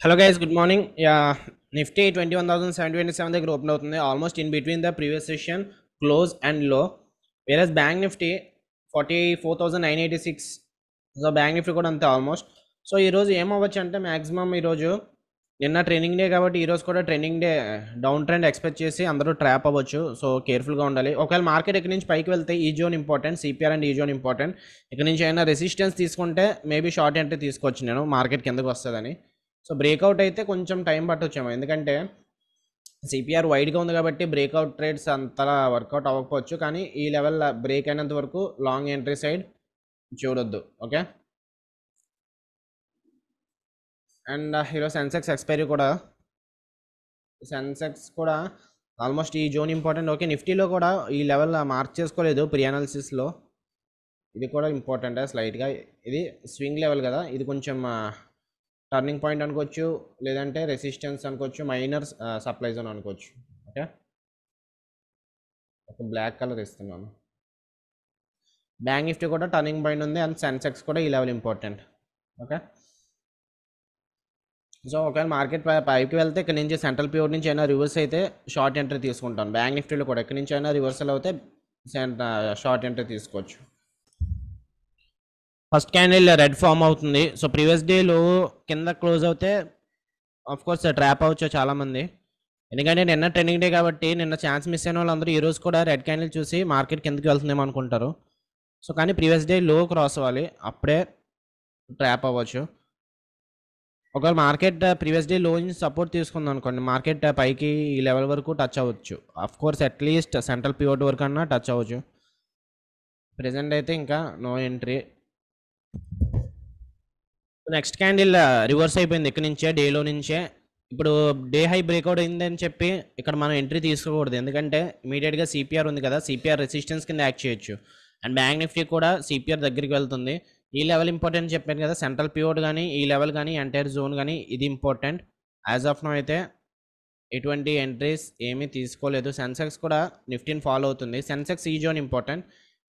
Hello guys, good morning. Yeah, Nifty 21,727 దగ్గర open అవుతుంది. Almost in between the previous session close and low. Whereas bank nifty 44,986. So bank nifty కూడా అంతే almost. So ఈరోజు ఏమవ్వచ్చు అంటే maximum ఈరోజు నిన్న trending day కాబట్టి ఈరోజు కూడా trending day down trend expect చేసి అందరూ ట్రాప్ అవ్వచ్చు. సో కేర్ఫుల్గా ఉండాలి. ఒకవేళ మార్కెట్ ఇక్కడ నుంచి పైకి వెళ్తే ఈ జోన్ ఇంపార్టెంట్, సిపిఆర్ అండ్ ఈ జోన్ ఇంపార్టెంట్. ఇక్కడ నుంచి అయినా రెసిస్టెన్స్ తీసుకుంటే మేబీ షార్ట్ ఎంట్రీ తీసుకోవచ్చు నేను మార్కెట్ కిందకు వస్తుందని. సో బ్రేక్అవుట్ అయితే కొంచెం టైం పట్టొచ్చేమో, ఎందుకంటే సిపిఆర్ వైడ్గా ఉంది కాబట్టి బ్రేక్అవుట్ ట్రేడ్స్ అంతలా వర్కౌట్ అవ్వకపోవచ్చు. కానీ ఈ లెవెల్ బ్రేక్ అయినంత వరకు లాంగ్ ఎంట్రీ సైడ్ చూడొద్దు. ఓకే, అండ్ ఈరోజు సెన్సెక్స్ ఎక్స్పైరీ కూడా, సెన్సెక్స్ కూడా ఆల్మోస్ట్ ఈ జోన్ ఇంపార్టెంట్. ఓకే, నిఫ్టీలో కూడా ఈ లెవెల్ మార్క్ చేసుకోలేదు ప్రీ అనాలిసిస్లో. ఇది కూడా ఇంపార్టెంట్ స్లైట్గా. ఇది స్వింగ్ లెవెల్ కదా, ఇది కొంచెం టర్నింగ్ పాయింట్ అనుకోవచ్చు, లేదంటే రెసిస్టెన్స్ అనుకోవచ్చు, మైనర్ సప్లై జోన్ అనుకోవచ్చు. ఓకే, ఒక బ్లాక్ కలర్ ఇస్తున్నాను. బ్యాంక్ నిఫ్టీ కూడా టర్నింగ్ పాయింట్ ఉంది అండ్ సెన్సెక్స్ కూడా ఈ లెవెల్ ఇంపార్టెంట్. ఓకే, సో ఒకవేళ మార్కెట్ పైకి వెళ్తే ఇక్కడ నుంచి సెంట్రల్ పివట్ నుంచి అయినా రివర్స్ అయితే షార్ట్ ఎంట్రీ తీసుకుంటాను. బ్యాంక్ నిఫ్టీలో కూడా ఎక్కడి నుంచి అయినా రివర్సల్ అవుతే షార్ట్ ఎంట్రీ తీసుకోవచ్చు. ఫస్ట్ క్యాండిల్ రెడ్ ఫామ్ అవుతుంది. సో ప్రీవియస్ డేలో కింద క్లోజ్ అవుతే ఆఫ్ కోర్స్ ట్రాప్ అవ్వచ్చు చాలామంది, ఎందుకంటే నిన్న ట్రెండింగ్ డే కాబట్టి నిన్న ఛాన్స్ మిస్ అయిన వాళ్ళందరూ ఈరోజు కూడా రెడ్ క్యాండిల్ చూసి మార్కెట్ కిందకి వెళ్తుందేమో అనుకుంటారు. సో కానీ ప్రీవియస్ డే లో క్రాస్ అవ్వాలి, అప్పుడే ట్రాప్ అవ్వచ్చు. ఒకవేళ మార్కెట్ ప్రీవియస్ డే లో నుంచి సపోర్ట్ తీసుకుందాం అనుకోండి, మార్కెట్ పైకి ఈ లెవెల్ వరకు టచ్ అవ్వచ్చు. Of course at least central pivot వరకు అన్నా టచ్ అవ్వచ్చు. ప్రెజెంట్ అయితే ఇంకా no entry. Next candle reverse అయిపోయింది ఇక్కడ నుంచే, డేలో నుంచే. ఇప్పుడు డే హై బ్రేక్అవుట్ అయిందని చెప్పి ఇక్కడ మనం ఎంట్రీ తీసుకోకూడదు, ఎందుకంటే ఇమీడియట్గా సిపిఆర్ ఉంది కదా, సిపిఆర్ రెసిస్టెన్స్ కింద యాక్ట్ చేయొచ్చు. అండ్ బ్యాంక్ నిఫ్టీ కూడా సిపిఆర్ దగ్గరికి వెళ్తుంది. ఈ లెవెల్ ఇంపార్టెంట్ చెప్పాను కదా, సెంట్రల్ పివట్ కానీ ఈ లెవెల్ కానీ ఎంటైర్ జోన్ కానీ ఇది ఇంపార్టెంట్. యాజ్ ఆఫ్ నో అయితే ఎటువంటి ఎంట్రీస్ ఏమీ తీసుకోలేదు. సెన్సెక్స్ కూడా నిఫ్టీని ఫాలో అవుతుంది. సెన్సెక్స్ ఈ జోన్ ఇంపార్టెంట్.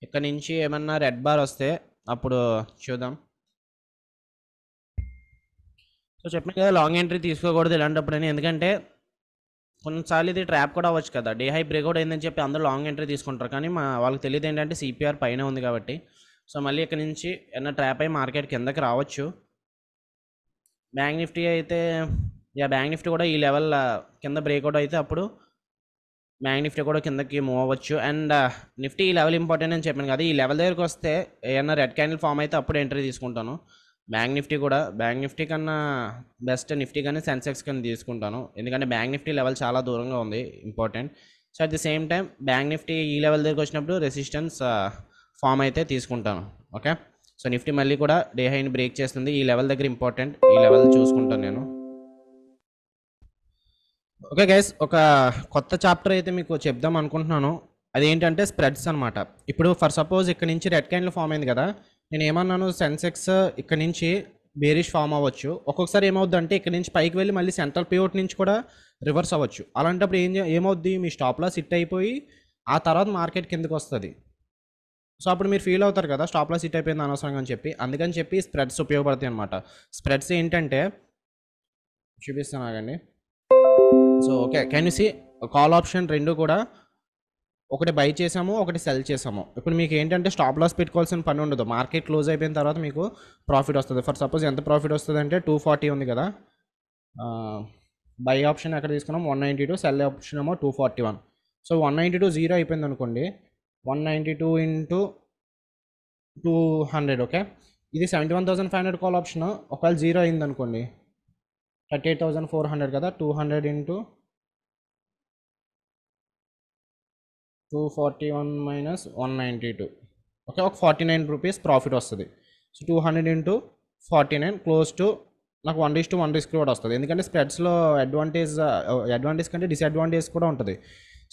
ఇక్కడ నుంచి ఏమన్నా రెడ్ బార్ వస్తే అప్పుడు చూద్దాం. సో చెప్పిన కదా లాంగ్ ఎంట్రీ తీసుకోకూడదు ఇలాంటప్పుడని, ఎందుకంటే కొన్నిసార్లు ఇది ట్రాప్ కూడా అవ్వచ్చు కదా. డే హై బ్రేక్అవుట్ అయిందని చెప్పి అందరూ లాంగ్ ఎంట్రీ తీసుకుంటారు, కానీ వాళ్ళకి తెలియదు ఏంటంటే సిపిఆర్ పైన ఉంది కాబట్టి. సో మళ్ళీ ఇక్కడ నుంచి ఏమైనా ట్రాప్ అయ్యి మార్కెట్ కిందకి రావచ్చు. బ్యాంక్ నిఫ్టీ అయితే బ్యాంక్ నిఫ్టీ కూడా ఈ లెవెల్ కింద బ్రేక్అవుట్ అయితే అప్పుడు బ్యాంక్ నిఫ్టీ కూడా కిందకి మూవ్ అవ్వచ్చు. అండ్ నిఫ్టీ ఈ లెవెల్ ఇంపార్టెంట్ అని చెప్పాను కదా, ఈ లెవెల్ దగ్గరికి వస్తే ఏమన్నా రెడ్ క్యాండిల్ ఫామ్ అయితే అప్పుడు ఎంట్రీ తీసుకుంటాను. బ్యాంక్ నిఫ్టీ కూడా బ్యాంక్ నిఫ్టీ కన్నా బెస్ట్ నిఫ్టీ కానీ సెన్సెక్స్ కానీ తీసుకుంటాను, ఎందుకంటే బ్యాంక్ నిఫ్టీ లెవెల్ చాలా దూరంగా ఉంది, important. So at the same time bank Nifty ఈ లెవెల్ దగ్గరికి వచ్చినప్పుడు రెసిస్టెన్స్ ఫామ్ అయితే తీసుకుంటాను. ఓకే, సో నిఫ్టీ మళ్ళీ కూడా డే హైని బ్రేక్ చేస్తుంది, ఈ లెవెల్ దగ్గర ఇంపార్టెంట్, ఈ లెవెల్ చూసుకుంటాను నేను. ఓకే గైస్, ఒక కొత్త చాప్టర్ అయితే మీకు చెప్దాం అనుకుంటున్నాను. అదేంటంటే స్ప్రెడ్స్ అనమాట. ఇప్పుడు ఫర్ సపోజ్ ఇక్కడ నుంచి రెడ్ క్యాండిల్ ఫామ్ అయింది కదా, నేను ఏమన్నాను, సెన్సెక్స్ ఇక్కడ నుంచి బేరిష్ ఫామ్ అవ్వచ్చు. ఒక్కొక్కసారి ఏమవుద్ది అంటే ఇక్కడ నుంచి పైకి వెళ్ళి మళ్ళీ సెంట్రల్ పివట్ నుంచి కూడా రివర్స్ అవ్వచ్చు. అలాంటప్పుడు ఏమవుద్ది, మీ స్టాప్ లాస్ హిట్ అయిపోయి ఆ తర్వాత మార్కెట్ కిందకి వస్తుంది. సో అప్పుడు మీరు ఫీల్ అవుతారు కదా, స్టాప్ లాస్ హిట్ అయిపోయింది అనవసరంగా అని చెప్పి. అందుకని చెప్పి స్ప్రెడ్స్ ఉపయోగపడతాయి అనమాట. స్ప్రెడ్స్ ఏంటంటే చూపిస్తాను ఆగండి. So okay, can you see call option రెండు కూడా ఒకటి బై చేసాము, ఒకటి సెల్ చేసాము. ఇప్పుడు మీకు ఏంటంటే స్టాప్ లాస్ పెట్టుకోవాల్సిన పని ఉండదు, మార్కెట్ క్లోజ్ అయిపోయిన తర్వాత మీకు ప్రాఫిట్ వస్తుంది. ఫర్ సపోజ్ ఎంత ప్రాఫిట్ వస్తుంది అంటే 240 ఉంది కదా, బై ఆప్షన్ ఎక్కడ తీసుకున్నాం 192, సెల్ ఆప్షన్ ఏమో 241. సో 192 జీరో అయిపోయింది అనుకోండి, 192 ఇంటూ 200. ఓకే, ఇది 71,500 కాల్ ఆప్షన్. ఒకవేళ జీరో అయింది అనుకోండి 38,400 కదా, 200 ఇంటూ 241 మైనస్ 192. ఓకే, ఒక 49 రూపీస్ ప్రాఫిట్ వస్తుంది. సో 200 ఇంటూ 49 క్లోజ్ టు నాకు 1:1 రిస్క్ కూడా వస్తుంది, ఎందుకంటే స్ప్రెడ్స్లో అడ్వాంటేజ్ కంటే డిసడ్వాంటేజ్ కూడా ఉంటుంది.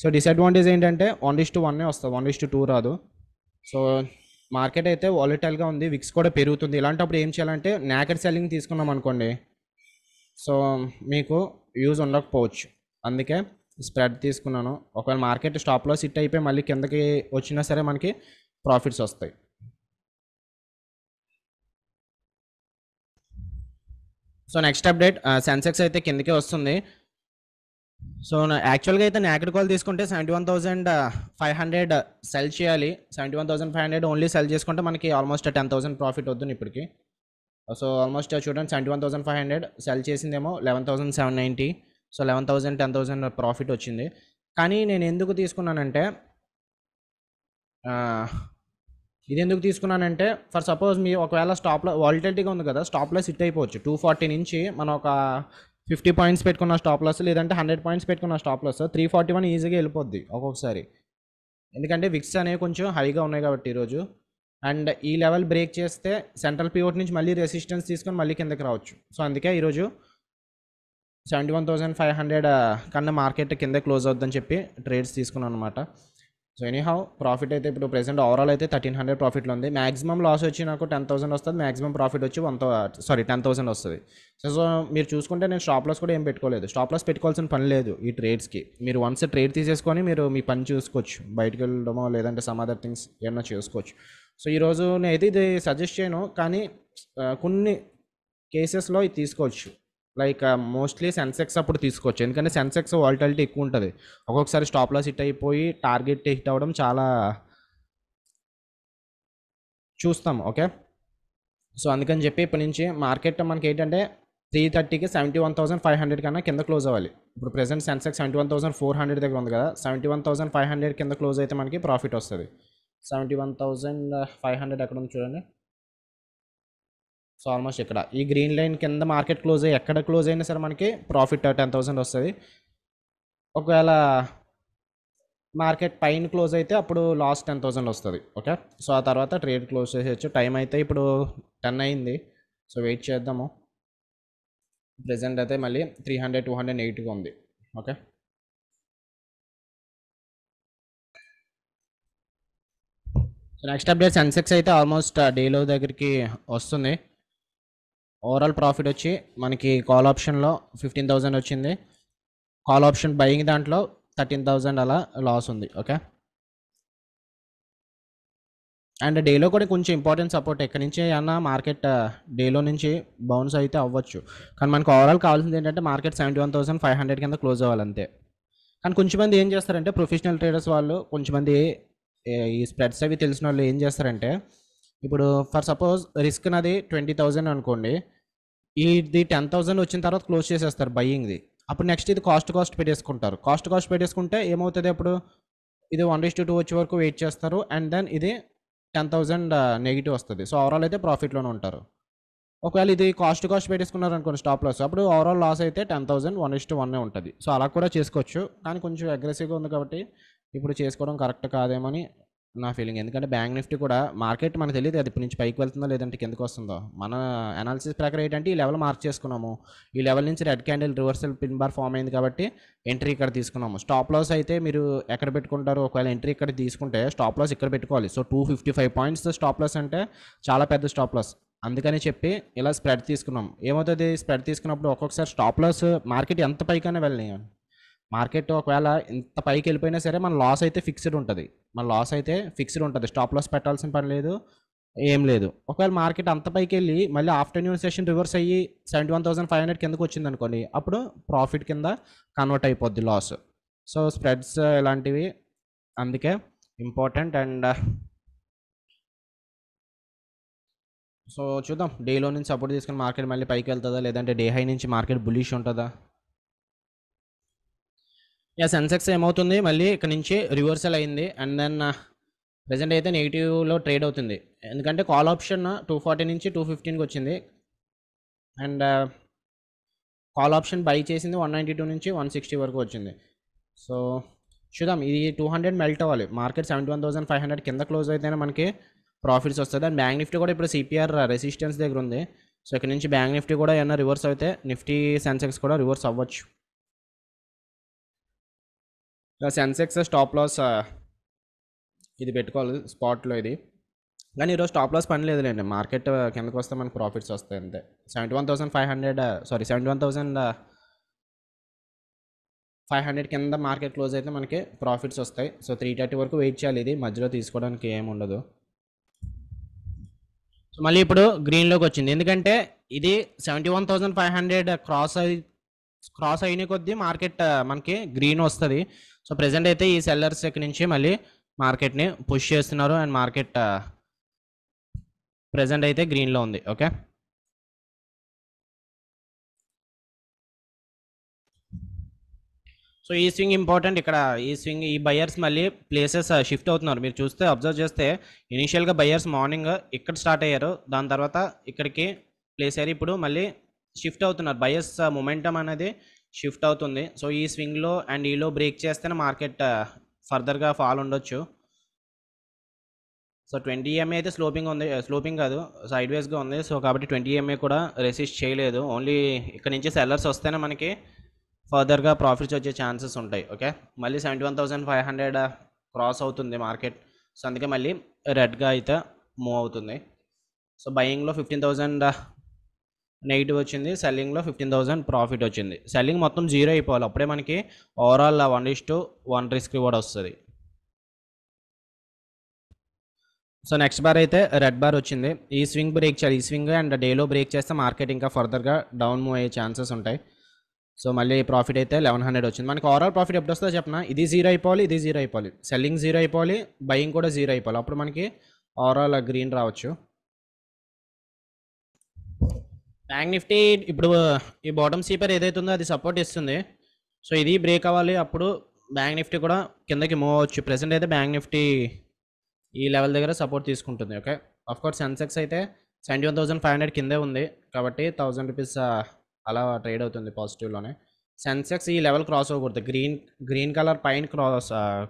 సో డిసడ్వాంటేజ్ ఏంటంటే 1:1 వస్తుంది, 1:2 రాదు. సో మార్కెట్ అయితే వాలటైల్గా ఉంది, విక్స్ కూడా పెరుగుతుంది. ఇలాంటప్పుడు ఏం చేయాలంటే నాకెడ్ సెల్లింగ్ తీసుకున్నాం అనుకోండి, సో మీకు యూజ్ ఉండకపోవచ్చు. అందుకే స్ప్రెడ్ తీసుకున్నాను. ఒకవేళ మార్కెట్ స్టాప్ లాస్ హిట్ అయిపోయి మళ్ళీ కిందకి వచ్చినా సరే మనకి ప్రాఫిట్స్ వస్తాయి. సో నెక్స్ట్ అప్డేట్, సెన్సెక్స్ అయితే కిందకే వస్తుంది. సో యాక్చువల్గా అయితే నేకెడ్ కాల్ తీసుకుంటే 71,500 సెల్ చేయాలి. 71,500 ఓన్లీ సెల్ చేసుకుంటే మనకి ఆల్మోస్ట్ 10,000 ప్రాఫిట్ వద్దు ఇప్పటికి. సో ఆల్మోస్ట్ చూడండి 71,500 సెల్ చేసిందేమో 11,790. సో 11,000 10,000 ప్రాఫిట్ వచ్చింది. కానీ నేను ఎందుకు తీసుకున్నానంటే ఇది ఎందుకు తీసుకున్నానంటే ఫర్ సపోజ్ మీ ఒకవేళ స్టాప్లో వాలిటిలిటీగా ఉంది కదా, స్టాప్లో హిట్ అయిపోవచ్చు. 240 నుంచి మనం ఒక 50 పాయింట్స్ పెట్టుకున్న స్టాప్ లాస్, లేదంటే 100 పాయింట్స్ పెట్టుకున్న స్టాప్ లాస్ 341 ఈజీగా వెళ్ళిపోద్ది ఒక్కొక్కసారి. ఎందుకంటే విక్స్ అనేవి కొంచెం హైగా ఉన్నాయి కాబట్టి ఈరోజు. అండ్ ఈ లెవెల్ బ్రేక్ చేస్తే సెంట్రల్ పివోట్ నుంచి మళ్ళీ రెసిస్టెన్స్ తీసుకొని మళ్ళీ కిందకి రావచ్చు. సో అందుకే ఈరోజు 71,500 కన్నా మార్కెట్ కింద క్లోజ్ అవుద్దని చెప్పి ట్రేడ్స్ తీసుకున్నాను అనమాట. సో ఎనీహౌ ప్రాఫిట్ అయితే ఇప్పుడు ప్రెసెంట్ ఓవరాల్ అయితే 1,300 ప్రాఫిట్లో ఉంది. మ్యాక్సిమం లాస్ వచ్చి నాకు 10,000 వస్తుంది, మ్యాక్సిమం ప్రాఫిట్ వచ్చి 10,000 వస్తుంది. సో మీరు చూసుకుంటే నేను స్టాప్ లాస్ కూడా ఏం పెట్టుకోలేదు. స్టాప్ లాస్ పెట్టుకోవాల్సిన పని లేదు ఈ ట్రేడ్స్కి. మీరు వన్స్ ట్రేడ్ తీసేసుకొని మీరు మీ పని చూసుకోవచ్చు, బయటకు వెళ్ళడమో లేదంటే సమ్ అదర్ థింగ్స్ ఏమన్నా చేసుకోవచ్చు. సో ఈరోజు నేను ఇది సజెస్ట్ చేయను, కానీ కొన్ని కేసెస్లో ఇది తీసుకోవచ్చు. లైక్ మోస్ట్లీ సెన్సెక్స్ అప్పుడు తీసుకోవచ్చు, ఎందుకంటే సెన్సెక్స్ వాలిటిలిటీ ఎక్కువ ఉంటుంది. ఒక్కొక్కసారి స్టాప్ లాస్ హిట్ అయిపోయి టార్గెట్ హిట్ అవ్వడం చాలా చూస్తాం. ఓకే, సో అందుకని చెప్పి ఇప్పటి నుంచి మార్కెట్ మనకి ఏంటంటే 330కి 71,500 కన్నా కింద క్లోజ్ అవ్వాలి. ఇప్పుడు ప్రెసెంట్ సెన్సెక్స్ 71,400 దగ్గర ఉంది కదా, 71,500 కింద క్లోజ్ అయితే మనకి ప్రాఫిట్ వస్తుంది. 71,500 ఎక్కడ ఉంది చూడండి. సో ఆల్మోస్ట్ ఇక్కడ ఈ గ్రీన్ లైన్ కింద మార్కెట్ క్లోజ్ అయ్యి ఎక్కడ క్లోజ్ అయినా సరే మనకి ప్రాఫిట్ 10,000 వస్తుంది. ఒకవేళ మార్కెట్ పైన క్లోజ్ అయితే అప్పుడు లాస్ 10,000 వస్తుంది. ఓకే, సో ఆ తర్వాత ట్రేడ్ క్లోజ్ చేసేయచ్చు. టైం అయితే ఇప్పుడు 10 అయింది. సో వెయిట్ చేద్దాము. ప్రెసెంట్ అయితే మళ్ళీ 300 280గా ఉంది. Okay, so next update Sensex అయితే ఆల్మోస్ట్ డేలో దగ్గరికి వస్తుంది. ఓవరాల్ ప్రాఫిట్ వచ్చి మనకి కాల్ ఆప్షన్లో 15,000 వచ్చింది. కాల్ ఆప్షన్ బయింగ్ దాంట్లో 13,000 అలా లాస్ ఉంది. ఓకే, అండ్ డేలో కూడా కొంచెం ఇంపార్టెంట్ సపోర్ట్ ఎక్కడి నుంచి అన్న మార్కెట్ డేలో నుంచి బౌన్స్ అయితే అవ్వచ్చు. కానీ మనకు ఓవరాల్ కావాల్సింది ఏంటంటే మార్కెట్ 71,500 కింద క్లోజ్ అవ్వాలంతే. కానీ కొంచెంమంది ఏం చేస్తారంటే ప్రొఫెషనల్ ట్రేడర్స్ వాళ్ళు కొంచెంమంది ఈ స్ప్రెడ్స్ అవి తెలిసిన వాళ్ళు ఏం చేస్తారంటే, ఇప్పుడు ఫర్ సపోజ్ రిస్క్ నాది 20,000 అనుకోండి, ఇది 10,000 వచ్చిన తర్వాత క్లోజ్ చేసేస్తారు బయ్యింగ్ది. అప్పుడు నెక్స్ట్ ఇది కాస్ట్ పెట్టేసుకుంటారు. కాస్ట్ పెట్టేసుకుంటే ఏమవుతుంది, అప్పుడు ఇది 1:2 వచ్చే వరకు వెయిట్ చేస్తారు, అండ్ దెన్ ఇది 10,000 నెగిటివ్ వస్తుంది. సో ఓవరాల్ అయితే ప్రాఫిట్లోనే ఉంటారు. ఒకవేళ ఇది కాస్ట్ పెట్టేసుకున్నారు అనుకోండి స్టాప్ లాస్, అప్పుడు ఓవరాల్ లాస్ అయితే 10,000 1:1 ఉంటుంది. సో అలా కూడా చేసుకోవచ్చు, కానీ కొంచెం అగ్రెసివ్గా ఉంది కాబట్టి ఇప్పుడు చేసుకోవడం కరెక్ట్ కాదేమని నా ఫీలింగ్. ఎందుకంటే బ్యాంక్ నిఫ్టీ కూడా మార్కెట్ మనకు తెలియదు అది ఇప్పటి నుంచి పైకి వెళ్తుందో లేదంటే కిందకి వస్తుందో. మన అనాలిసిస్ ప్రకారం ఏంటంటే ఈ లెవెల్ మార్క్ చేసుకున్నాము, ఈ లెవెల్ నుంచి red candle reversal pin bar form అయింది కాబట్టి ఎంట్రీ ఇక్కడ తీసుకున్నాము. స్టాప్ లాస్ అయితే మీరు ఎక్కడ పెట్టుకుంటారు, ఒకవేళ ఎంట్రీ ఇక్కడ తీసుకుంటే స్టాప్ లాస్ ఇక్కడ పెట్టుకోవాలి. సో 255 పాయింట్స్ స్టాప్ లాస్ అంటే చాలా పెద్ద స్టాప్ లాస్. అందుకని చెప్పి ఇలా స్ప్రెడ్ తీసుకున్నాం. ఏమవుతుంది, స్ప్రెడ్ తీసుకున్నప్పుడు ఒక్కొక్కసారి స్టాప్ లాస్ మార్కెట్ ఎంత పైకైనా వెళ్ళినాయి, మార్కెట్ ఒకవేళ ఇంత పైకి వెళ్ళిపోయినా సరే మన లాస్ అయితే ఫిక్స్డ్ ఉంటుంది. స్టాప్ లాస్ పెట్టాల్సిన పని లేదు, ఏం లేదు. ఒకవేళ మార్కెట్ అంత పైకి వెళ్ళి మళ్ళీ ఆఫ్టర్నూన్ సెషన్ రివర్స్ అయ్యి 71,500 కిందకు వచ్చింది అనుకోండి, అప్పుడు ప్రాఫిట్ కింద కన్వర్ట్ అయిపోద్ది లాస్. సో స్ప్రెడ్స్ ఇలాంటివి అందుకే ఇంపార్టెంట్. అండ్ సో చూద్దాం డేలో నుంచి సపోర్ట్ తీసుకుని మార్కెట్ మళ్ళీ పైకి వెళ్తుందా, లేదంటే డే హై నుంచి మార్కెట్ బులిష్ ఉంటుందా. సెన్సెక్స్ ఏమవుతుంది, మళ్ళీ ఇక్కడ నుంచి రివర్సల్ అయింది, అండ్ దెన్ ప్రెజెంట్ అయితే నెగిటివ్లో ట్రేడ్ అవుతుంది. ఎందుకంటే కాల్ ఆప్షన్ 240 నుంచి 215కి వచ్చింది, అండ్ కాల్ ఆప్షన్ బై చేసింది 192 నుంచి 160 వరకు వచ్చింది. సో చూద్దాం, ఇది 200 మెల్ట్ అవ్వాలి. మార్కెట్ 71,500 కింద క్లోజ్ అయితేనే మనకి ప్రాఫిట్స్ వస్తుంది. అండ్ బ్యాంక్ నిఫ్టీ కూడా ఇప్పుడు సిపిఆర్ రెసిస్టెన్స్ దగ్గర ఉంది. సో ఇక్కడ నుంచి బ్యాంక్ నిఫ్టీ కూడా ఏమైనా రివర్స్ అయితే నిఫ్టీ సెన్సెక్స్ కూడా రివర్స్ అవ్వచ్చు. సెన్సెక్స్ స్టాప్ లాస్ ఇది పెట్టుకోవాలి స్పాట్లో ఇది. కానీ ఈరోజు స్టాప్ లాస్ పని లేదులేండి, మార్కెట్ కిందకు వస్తే మనకు ప్రాఫిట్స్ వస్తాయి అంతే. 71,500 కింద మార్కెట్ క్లోజ్ అయితే మనకి ప్రాఫిట్స్ వస్తాయి. సో 330 వరకు వెయిట్ చేయాలి, ఇది మధ్యలో తీసుకోవడానికి ఏమి ఉండదు. సో మళ్ళీ ఇప్పుడు గ్రీన్లోకి వచ్చింది, ఎందుకంటే ఇది 71,500 క్రాస్ అయిన కొద్దీ మార్కెట్ మనకి గ్రీన్ వస్తుంది. సో ప్రెసెంట్ అయితే ఈ సెల్లర్స్ ఇక్కడ నుంచి మళ్ళీ మార్కెట్ని పుష్ చేస్తున్నారు అండ్ మార్కెట్ ప్రెసెంట్ అయితే గ్రీన్లో ఉంది. ఓకే, సో ఈ స్వింగ్ ఇంపార్టెంట్. ఇక్కడ ఈ స్వింగ్ ఈ బయర్స్ మళ్ళీ ప్లేసెస్ షిఫ్ట్ అవుతున్నారు. మీరు చూస్తే అబ్జర్వ్ చేస్తే ఇనీషియల్గా బయర్స్ మార్నింగ్ ఇక్కడ స్టార్ట్ అయ్యారు, దాని తర్వాత ఇక్కడికి ప్లేస్ అయ్యారు, ఇప్పుడు మళ్ళీ షిఫ్ట్ అవుతున్నారు. బయర్స్ మొమెంటమ్ అనేది షిఫ్ట్ అవుతుంది. సో ఈ స్వింగ్లో అండ్ ఈలో బ్రేక్ చేస్తేనే మార్కెట్ ఫర్దర్గా ఫాల్ ఉండొచ్చు. సో 20 EMA అయితే స్లోపింగ్ ఉంది, స్లోపింగ్ కాదు సైడ్ వేస్గా ఉంది. సో కాబట్టి 20 EMA కూడా రెసిస్ట్ చేయలేదు. ఓన్లీ ఇక్కడ నుంచి సెల్లర్స్ వస్తేనే మనకి ఫర్దర్గా ప్రాఫిట్స్ వచ్చే ఛాన్సెస్ ఉంటాయి. ఓకే, మళ్ళీ 71,500 క్రాస్ అవుతుంది మార్కెట్. సో అందుకే మళ్ళీ రెడ్గా అయితే మూవ్ అవుతుంది. సో బయింగ్లో 15,000 నెగిటివ్ వచ్చింది, సెల్లింగ్లో 15,000 ప్రాఫిట్ వచ్చింది. సెల్లింగ్ మొత్తం 0 అయిపోవాలి, అప్పుడే మనకి ఓవరాల్ 1:1 రిస్క్ రివార్డ్ వస్తుంది. సో నెక్స్ట్ బార్ అయితే రెడ్ బార్ వచ్చింది. ఈ స్వింగ్ బ్రేక్ చేయాలి, ఈ స్వింగ్ అండ్ డేలో బ్రేక్ చేస్తే మార్కెట్ ఇంకా ఫర్దర్గా డౌన్ మూవ్ అయ్యే ఛాన్సెస్ ఉంటాయి. సో మళ్ళీ ప్రాఫిట్ అయితే 1100 వచ్చింది. మనకి ఓవరాల్ ప్రాఫిట్ ఎప్పుడు వస్తుందో చెప్పిన, ఇది 0 అయిపోవాలి, ఇది 0 అయిపోవాలి, సెల్లింగ్ 0 అయిపోవాలి, బయింగ్ కూడా 0 అయిపోవాలి, అప్పుడు మనకి ఓవరాల్ గ్రీన్ రావచ్చు. బ్యాంక్ నిఫ్టీ ఇప్పుడు ఈ బాటమ్ స్లీపర్ ఏదైతే ఉందో అది సపోర్ట్ ఇస్తుంది. సో ఇది బ్రేక్ అవ్వాలి, అప్పుడు బ్యాంక్ నిఫ్టీ కూడా కిందకి మూవ్ అవ్వచ్చు. ప్రెసెంట్ అయితే బ్యాంక్ నిఫ్టీ ఈ లెవెల్ దగ్గర సపోర్ట్ తీసుకుంటుంది. ఓకే, ఆఫ్కోర్స్ సెన్సెక్స్ అయితే 71,500 కిందే ఉంది కాబట్టి 1000 రూపీస్ అలా ట్రేడ్ అవుతుంది పాజిటివ్లోనే. సెన్సెక్స్ ఈ లెవెల్ క్రాస్ అవ్వకూడదు, గ్రీన్ కలర్ పైన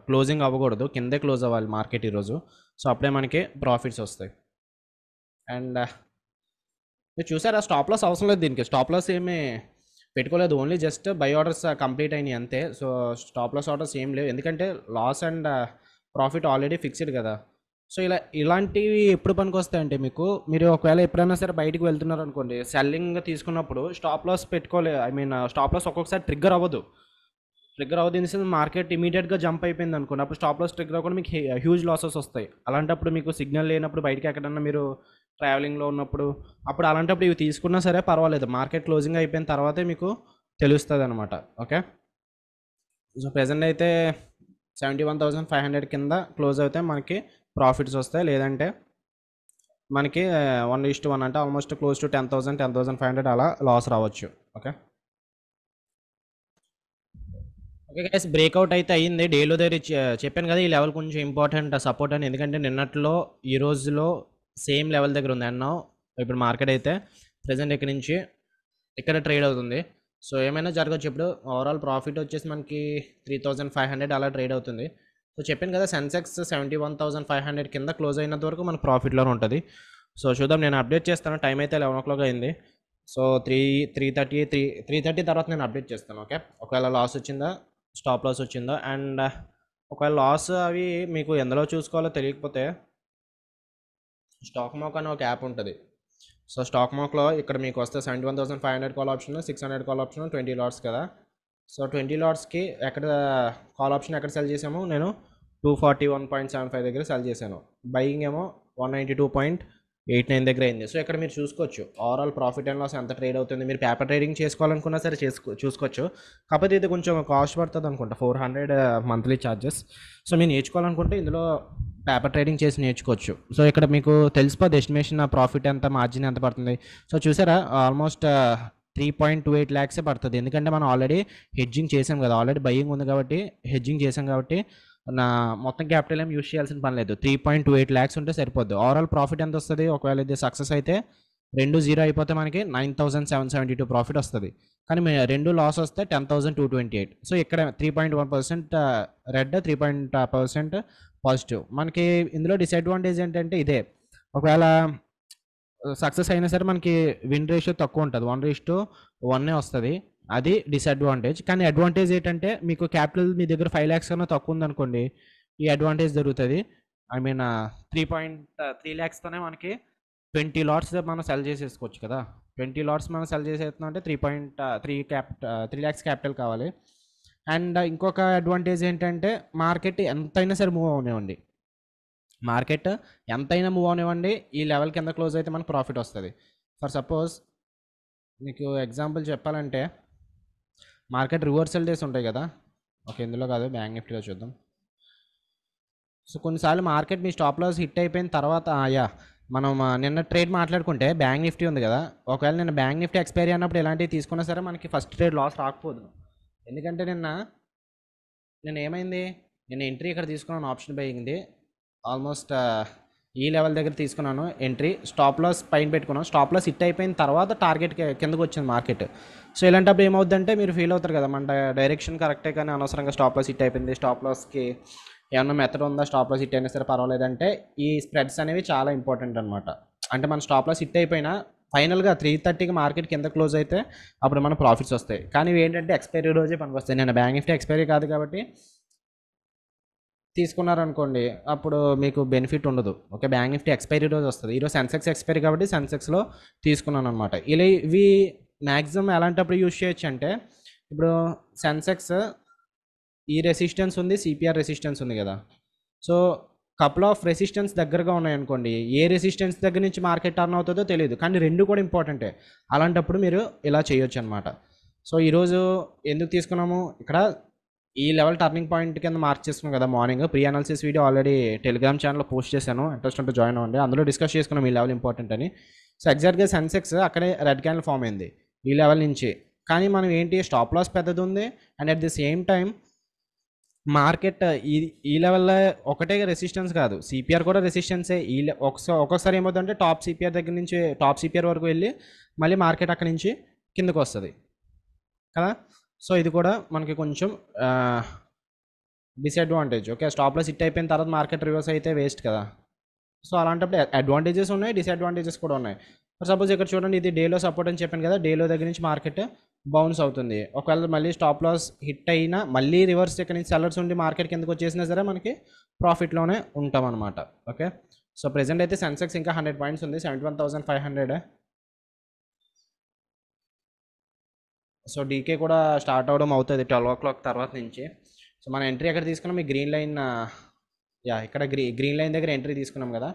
క్లోజింగ్ అవ్వకూడదు, కిందే క్లోజ్ అవ్వాలి మార్కెట్ ఈరోజు. సో అప్పుడే మనకి ప్రాఫిట్స్ వస్తాయి. అండ్ మీరు చూసారా, స్టాప్ లాస్ అవసరం లేదు దీనికి, స్టాప్ లాస్ ఏమీ పెట్టుకోలేదు, only just buy orders complete అయినాయి అంతే. సో స్టాప్ లాస్ ఆర్డర్స్ ఏం లేవు, ఎందుకంటే loss and profit already fixed కదా. సో ఇలాంటివి ఎప్పుడు పనికి వస్తాయంటే మీరు ఒకవేళ ఎప్పుడైనా సరే బయటికి వెళ్తున్నారు అనుకోండి, సెల్లింగ్ తీసుకున్నప్పుడు స్టాప్ లాస్ పెట్టుకోలేదు. స్టాప్ లాస్ ఒక్కొక్కసారి ట్రిగ్గర్ అవ్వదు ఇన్ సెన్స్ మార్కెట్ ఇమీడియట్గా జంప్ అయిపోయింది అనుకోండి, అప్పుడు స్టాప్ లాస్ ట్రిగ్గర్ అవ్వకుండా మీకు హ్యూజ్ లాసెస్ వస్తాయి. అలాంటప్పుడు మీకు సిగ్నల్ లేనప్పుడు బయటికి ఎక్కడన్నా మీరు ట్రావెలింగ్లో ఉన్నప్పుడు, అప్పుడు అలాంటప్పుడు ఇవి తీసుకున్నా సరే పర్వాలేదు, మార్కెట్ క్లోజింగ్ అయిపోయిన తర్వాతే మీకు తెలుస్తుంది అనమాట. ఓకే, సో ప్రెజెంట్ అయితే 71,500 కింద క్లోజ్ అయితే మనకి ప్రాఫిట్స్ వస్తాయి, లేదంటే మనకి 1:1 అంటే ఆల్మోస్ట్ క్లోజ్ టు 10,000 10,500 అలా లాస్ రావచ్చు. ఓకే గైస్, బ్రేక్అవుట్ అయితే అయ్యింది. డేలో దగ్గర చెప్పాను కదా ఈ లెవెల్ కొంచెం ఇంపార్టెంట్ సపోర్ట్ అని, ఎందుకంటే నిన్నట్లో ఈ రోజులో సేమ్ లెవెల్ దగ్గర ఉంది అన్న. ఇప్పుడు మార్కెట్ అయితే ప్రజెంట్ ఇక్కడ నుంచి ఇక్కడ ట్రేడ్ అవుతుంది. సో ఏమైనా జరగచ్చు. ఇప్పుడు ఓవరాల్ ప్రాఫిట్ వచ్చేసి మనకి 3,500 అలా ట్రేడ్ అవుతుంది. సో చెప్పాను కదా సెన్సెక్స్ 71,500 కింద క్లోజ్ అయినంత వరకు మనకు ప్రాఫిట్లోనే ఉంటుంది. సో చూద్దాం, నేను అప్డేట్ చేస్తాను. టైం అయితే 11 o'clock అయింది. సో 3:30 తర్వాత నేను అప్డేట్ చేస్తాను. ఓకే, ఒకవేళ లాస్ వచ్చిందా, స్టాప్ లాస్ వచ్చిందా, అండ్ ఒకవేళ లాస్ అవి మీకు ఎందులో చూసుకోవాలో తెలియకపోతే స్టాక్ మాక్ అని ఒక యాప్ ఉంటుంది. సో స్టాక్ మాక్లో ఇక్కడ మీకు వస్తే 71,500 call option, 600 call option, 20 LADS కదా. సో 20 లాట్స్కి ఎక్కడ కాల్ ఆప్షన్ ఎక్కడ సెల్ చేసాము, నేను 241.75 దగ్గర సెల్ చేశాను. బయింగ్ ఏమో 192.89 దగ్గర అయింది. సో ఇక్కడ మీరు చూసుకోవచ్చు ఓవరాల్ ప్రాఫిట్ అండ్ లాస్ ఎంత ట్రేడ్ అవుతుంది. మీరు పేపర్ ట్రేడింగ్ చేసుకోవాలనుకున్నా సరే చూసుకోవచ్చు. కాకపోతే ఇది కొంచెం కాస్ట్ పడుతుంది అనుకుంటా, 400 మంత్లీ ఛార్జెస్. సో మీరు నేర్చుకోవాలనుకుంటే ఇందులో పేపర్ ట్రేడింగ్ చేసి నేర్చుకోవచ్చు. సో ఇక్కడ మీకు తెలిసిపోద్ది ఎస్టిమేషన్ ప్రాఫిట్ ఎంత, మార్జిన్ ఎంత పడుతుంది. సో చూసారా, ఆల్మోస్ట్ 3.28 lakhs పడుతుంది, ఎందుకంటే మనం ఆల్రెడీ హెడ్జింగ్ చేసాం కదా, ఆల్రెడీ బయింగ్ ఉంది కాబట్టి హెడ్జింగ్ చేసాం కాబట్టి నా మొత్తం క్యాపిటల్ ఏం యూజ్ చేయాల్సిన పని లేదు. 3.28 lakhs ఉంటే సరిపోద్ది. ఓవరాల్ ప్రాఫిట్ ఎంత వస్తుంది, ఒకవేళ ఇది సక్సెస్ అయితే 2-0 అయిపోతే మనకి 9,772 ప్రాఫిట్ వస్తుంది. కానీ 2 లాస్ వస్తే 10,228. సో ఇక్కడ 3.1% రెడ్, 3% పాజిటివ్. మనకి ఇందులో డిసడ్వాంటేజ్ ఏంటంటే ఇదే, ఒకవేళ సక్సెస్ అయినా సరే మనకి విన్ రేషియో తక్కువ ఉంటుంది, 1:1 వస్తుంది, అది డిసడ్వాంటేజ్. కానీ అడ్వాంటేజ్ ఏంటంటే మీకు క్యాపిటల్ మీ దగ్గర 5 lakhs కన్నా తక్కువ ఉందనుకోండి, ఈ అడ్వాంటేజ్ జరుగుతుంది. 3.3 lakhstోనే మనకి 20 లాట్స్ మనం సెల్ చేసేసుకోవచ్చు కదా. 20 లాట్స్ మనం సెల్ చేసేస్తున్నాం అంటే 3 lakhs క్యాపిటల్ కావాలి. అండ్ ఇంకొక అడ్వాంటేజ్ ఏంటంటే మార్కెట్ ఎంతైనా సరే మూవ్ అవనివ్వండి, ఈ లెవెల్ కింద క్లోజ్ అయితే మనకు ప్రాఫిట్ వస్తుంది. ఫర్ సపోజ్ మీకు ఎగ్జాంపుల్ చెప్పాలంటే మార్కెట్ రివర్సల్ డేస్ ఉంటాయి కదా. ఓకే, ఇందులో కాదు, బ్యాంక్ నిఫ్టీలో చూద్దాం. సో కొన్నిసార్లు మార్కెట్ మీ స్టాప్ లాస్ హిట్ అయిపోయిన తర్వాత మనం నిన్న ట్రేడ్ మాట్లాడుకుంటే బ్యాంక్ నిఫ్టీ ఉంది కదా. ఒకవేళ నిన్న బ్యాంక్ నిఫ్టీ ఎక్స్పైరీ అన్నప్పుడు ఇలాంటివి తీసుకున్నా సరే మనకి ఫస్ట్ ట్రేడ్ లాస్ రాకపోదు. ఎందుకంటే నిన్న ఏమైంది, నేను ఎంట్రీ ఇక్కడ తీసుకున్నాను, ఆప్షన్ బయింగ్ది ఆల్మోస్ట్ ఈ లెవెల్ దగ్గర తీసుకున్నాను ఎంట్రీ. స్టాప్ లాస్ పైన పెట్టుకున్నాను. స్టాప్ లాస్ హిట్ అయిపోయిన తర్వాత టార్గెట్ కిందకు వచ్చింది మార్కెట్. సో ఇలాంటప్పుడు ఏమవుతుందంటే మీరు ఫీల్ అవుతారు కదా, మన డైరెక్షన్ కరెక్టే కానీ అనవసరంగా స్టాప్ లాస్ హిట్ అయిపోయింది, స్టాప్ లాస్కి ఏమన్నా మెథడ్ ఉందా, స్టాప్ లాస్ హిట్ అయినా సరే పర్వాలేదంటే ఈ స్ప్రెడ్స్ అనేవి చాలా ఇంపార్టెంట్ అనమాట. అంటే మన స్టాప్ లాస్ హిట్ అయిపోయినా ఫైనల్గా 3:30కి మార్కెట్ కింద క్లోజ్ అయితే అప్పుడు మన ప్రాఫిట్స్ వస్తాయి. కానీ ఇవి ఏంటంటే ఎక్స్పైరీ రోజే పనికి వస్తాయి. నేను బ్యాంక్ నిఫ్టీ ఎక్స్పైరీ కాదు కాబట్టి తీసుకున్నారనుకోండి అప్పుడు మీకు బెనిఫిట్ ఉండదు. ఓకే, బ్యాంక్ నిఫ్టీ ఎక్స్పైరీ రోజు వస్తుంది. ఈరోజు సెన్సెక్స్ ఎక్స్పైరీ కాబట్టి సెన్సెక్స్లో తీసుకున్నాను అనమాట. ఇలా ఇవి మ్యాక్సిమం ఎలాంటప్పుడు యూజ్ చేయొచ్చు అంటే, ఇప్పుడు సెన్సెక్స్ ఈ రెసిస్టెన్స్ ఉంది, సిపిఆర్ రెసిస్టెన్స్ ఉంది కదా. సో కపుల్ ఆఫ్ రెసిస్టెన్స్ దగ్గరగా ఉన్నాయనుకోండి, ఏ రెసిస్టెన్స్ దగ్గర నుంచి మార్కెట్ టర్న్ అవుతుందో తెలియదు, కానీ రెండు కూడా ఇంపార్టెంటే. అలాంటప్పుడు మీరు ఇలా చేయొచ్చు అనమాట. సో ఈరోజు ఎందుకు తీసుకున్నాము, ఇక్కడ ఈ లెవెల్ టర్నింగ్ పాయింట్ కింద మార్క్ చేసుకున్నాం కదా. Morning pre analysis video already Telegram ఛానల్లో పోస్ట్ చేశాను, ఇంట్రెస్ట్ ఉంటే జాయిన్ అవ్వండి. అందులో డిస్కస్ చేసుకున్నాం ఈ లెవెల్ ఇంపార్టెంట్ అని. సో ఎగ్జాక్ట్గా సెన్సెక్స్ అక్కడే రెడ్ క్యాండిల్ ఫామ్ అయింది ఈ లెవెల్ నుంచి. కానీ మనం ఏంటి, స్టాప్ లాస్ పెద్దది ఉంది, and at the same time market ఈ లెవెల్లో ఒకటే రెసిస్టెన్స్ కాదు, సిపిఆర్ కూడా రెసిస్టెన్సే. ఒక్కొక్కసారి ఏమవుతుందంటే టాప్ సిపిఆర్ దగ్గర నుంచి టాప్ సిపిఆర్ వరకు వెళ్ళి మళ్ళీ మార్కెట్ అక్కడి నుంచి కిందకు వస్తుంది కదా. సో ఇది కూడా మనకి కొంచెం disadvantage. Okay, stop loss hit అయిపోయిన తర్వాత మార్కెట్ రివర్స్ అయితే వేస్ట్ కదా. సో అలాంటప్పుడు అడ్వాంటేజెస్ ఉన్నాయి, డిసడ్వాంటేజెస్ కూడా ఉన్నాయి. ఫర్ సపోజ్ ఇక్కడ చూడండి, ఇది డేలో సపోర్ట్ అని చెప్పాను కదా, డేలో దగ్గర నుంచి మార్కెట్ బౌన్స్ అవుతుంది. ఒకవేళ మళ్ళీ స్టాప్ లాస్ హిట్ అయినా మళ్ళీ రివర్స్ ఇక్కడ నుంచి సెల్లర్స్ ఉండి మార్కెట్ కిందకు వచ్చేసినా సరే మనకి ప్రాఫిట్లోనే ఉంటాం అనమాట. ఓకే, సో ప్రెజెంట్ అయితే సెన్సెక్స్ ఇంకా 100 పాయింట్స్ ఉంది, 71,500. సో డీకే కూడా స్టార్ట్ అవ్వడం అవుతుంది 12 o'clock తర్వాత నుంచి. సో మన ఎంట్రీ ఎక్కడ తీసుకున్నాం, ఈ గ్రీన్ లైన్, ఇక్కడ గ్రీన్ లైన్ దగ్గర ఎంట్రీ తీసుకున్నాం కదా.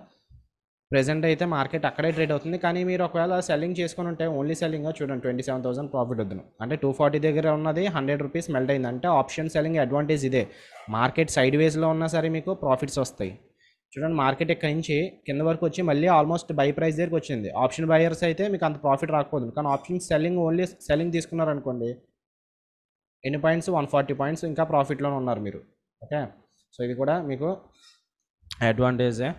ప్రెజెంట్ అయితే మార్కెట్ అక్కడే ట్రేడ్ అవుతుంది. కానీ మీరు ఒకవేళ సెల్లింగ్ చేసుకుని ఉంటే ఓన్లీ సెల్లింగ్గా చూడండి 27,000 ప్రాఫిట్ వద్దును. అంటే 240 దగ్గర ఉన్నది 100 రూపీస్ మెల్ట్ అయింది. అంటే ఆప్షన్ సెల్లింగ్ అడ్వాంటేజ్ ఇదే. మార్కెట్ సైడ్ వేస్లో ఉన్నా సరే మీకు ప్రాఫిట్స్ వస్తాయి. చూడండి, మార్కెట్ ఇక్కడ నుంచి కింద వరకు వచ్చి మళ్ళీ ఆల్మోస్ట్ బై ప్రైస్ దగ్గరికి వచ్చింది. ఆప్షన్ బయర్స్ అయితే మీకు అంత ప్రాఫిట్ రాకపోదు. కానీ ఆప్షన్ సెల్లింగ్ ఓన్లీ సెల్లింగ్ తీసుకున్నారనుకోండి, ఎన్ని పాయింట్స్, 140 పాయింట్స్ ఇంకా ప్రాఫిట్లోనే ఉన్నారు మీరు. ఓకే, సో ఇది కూడా మీకు అడ్వాంటేజే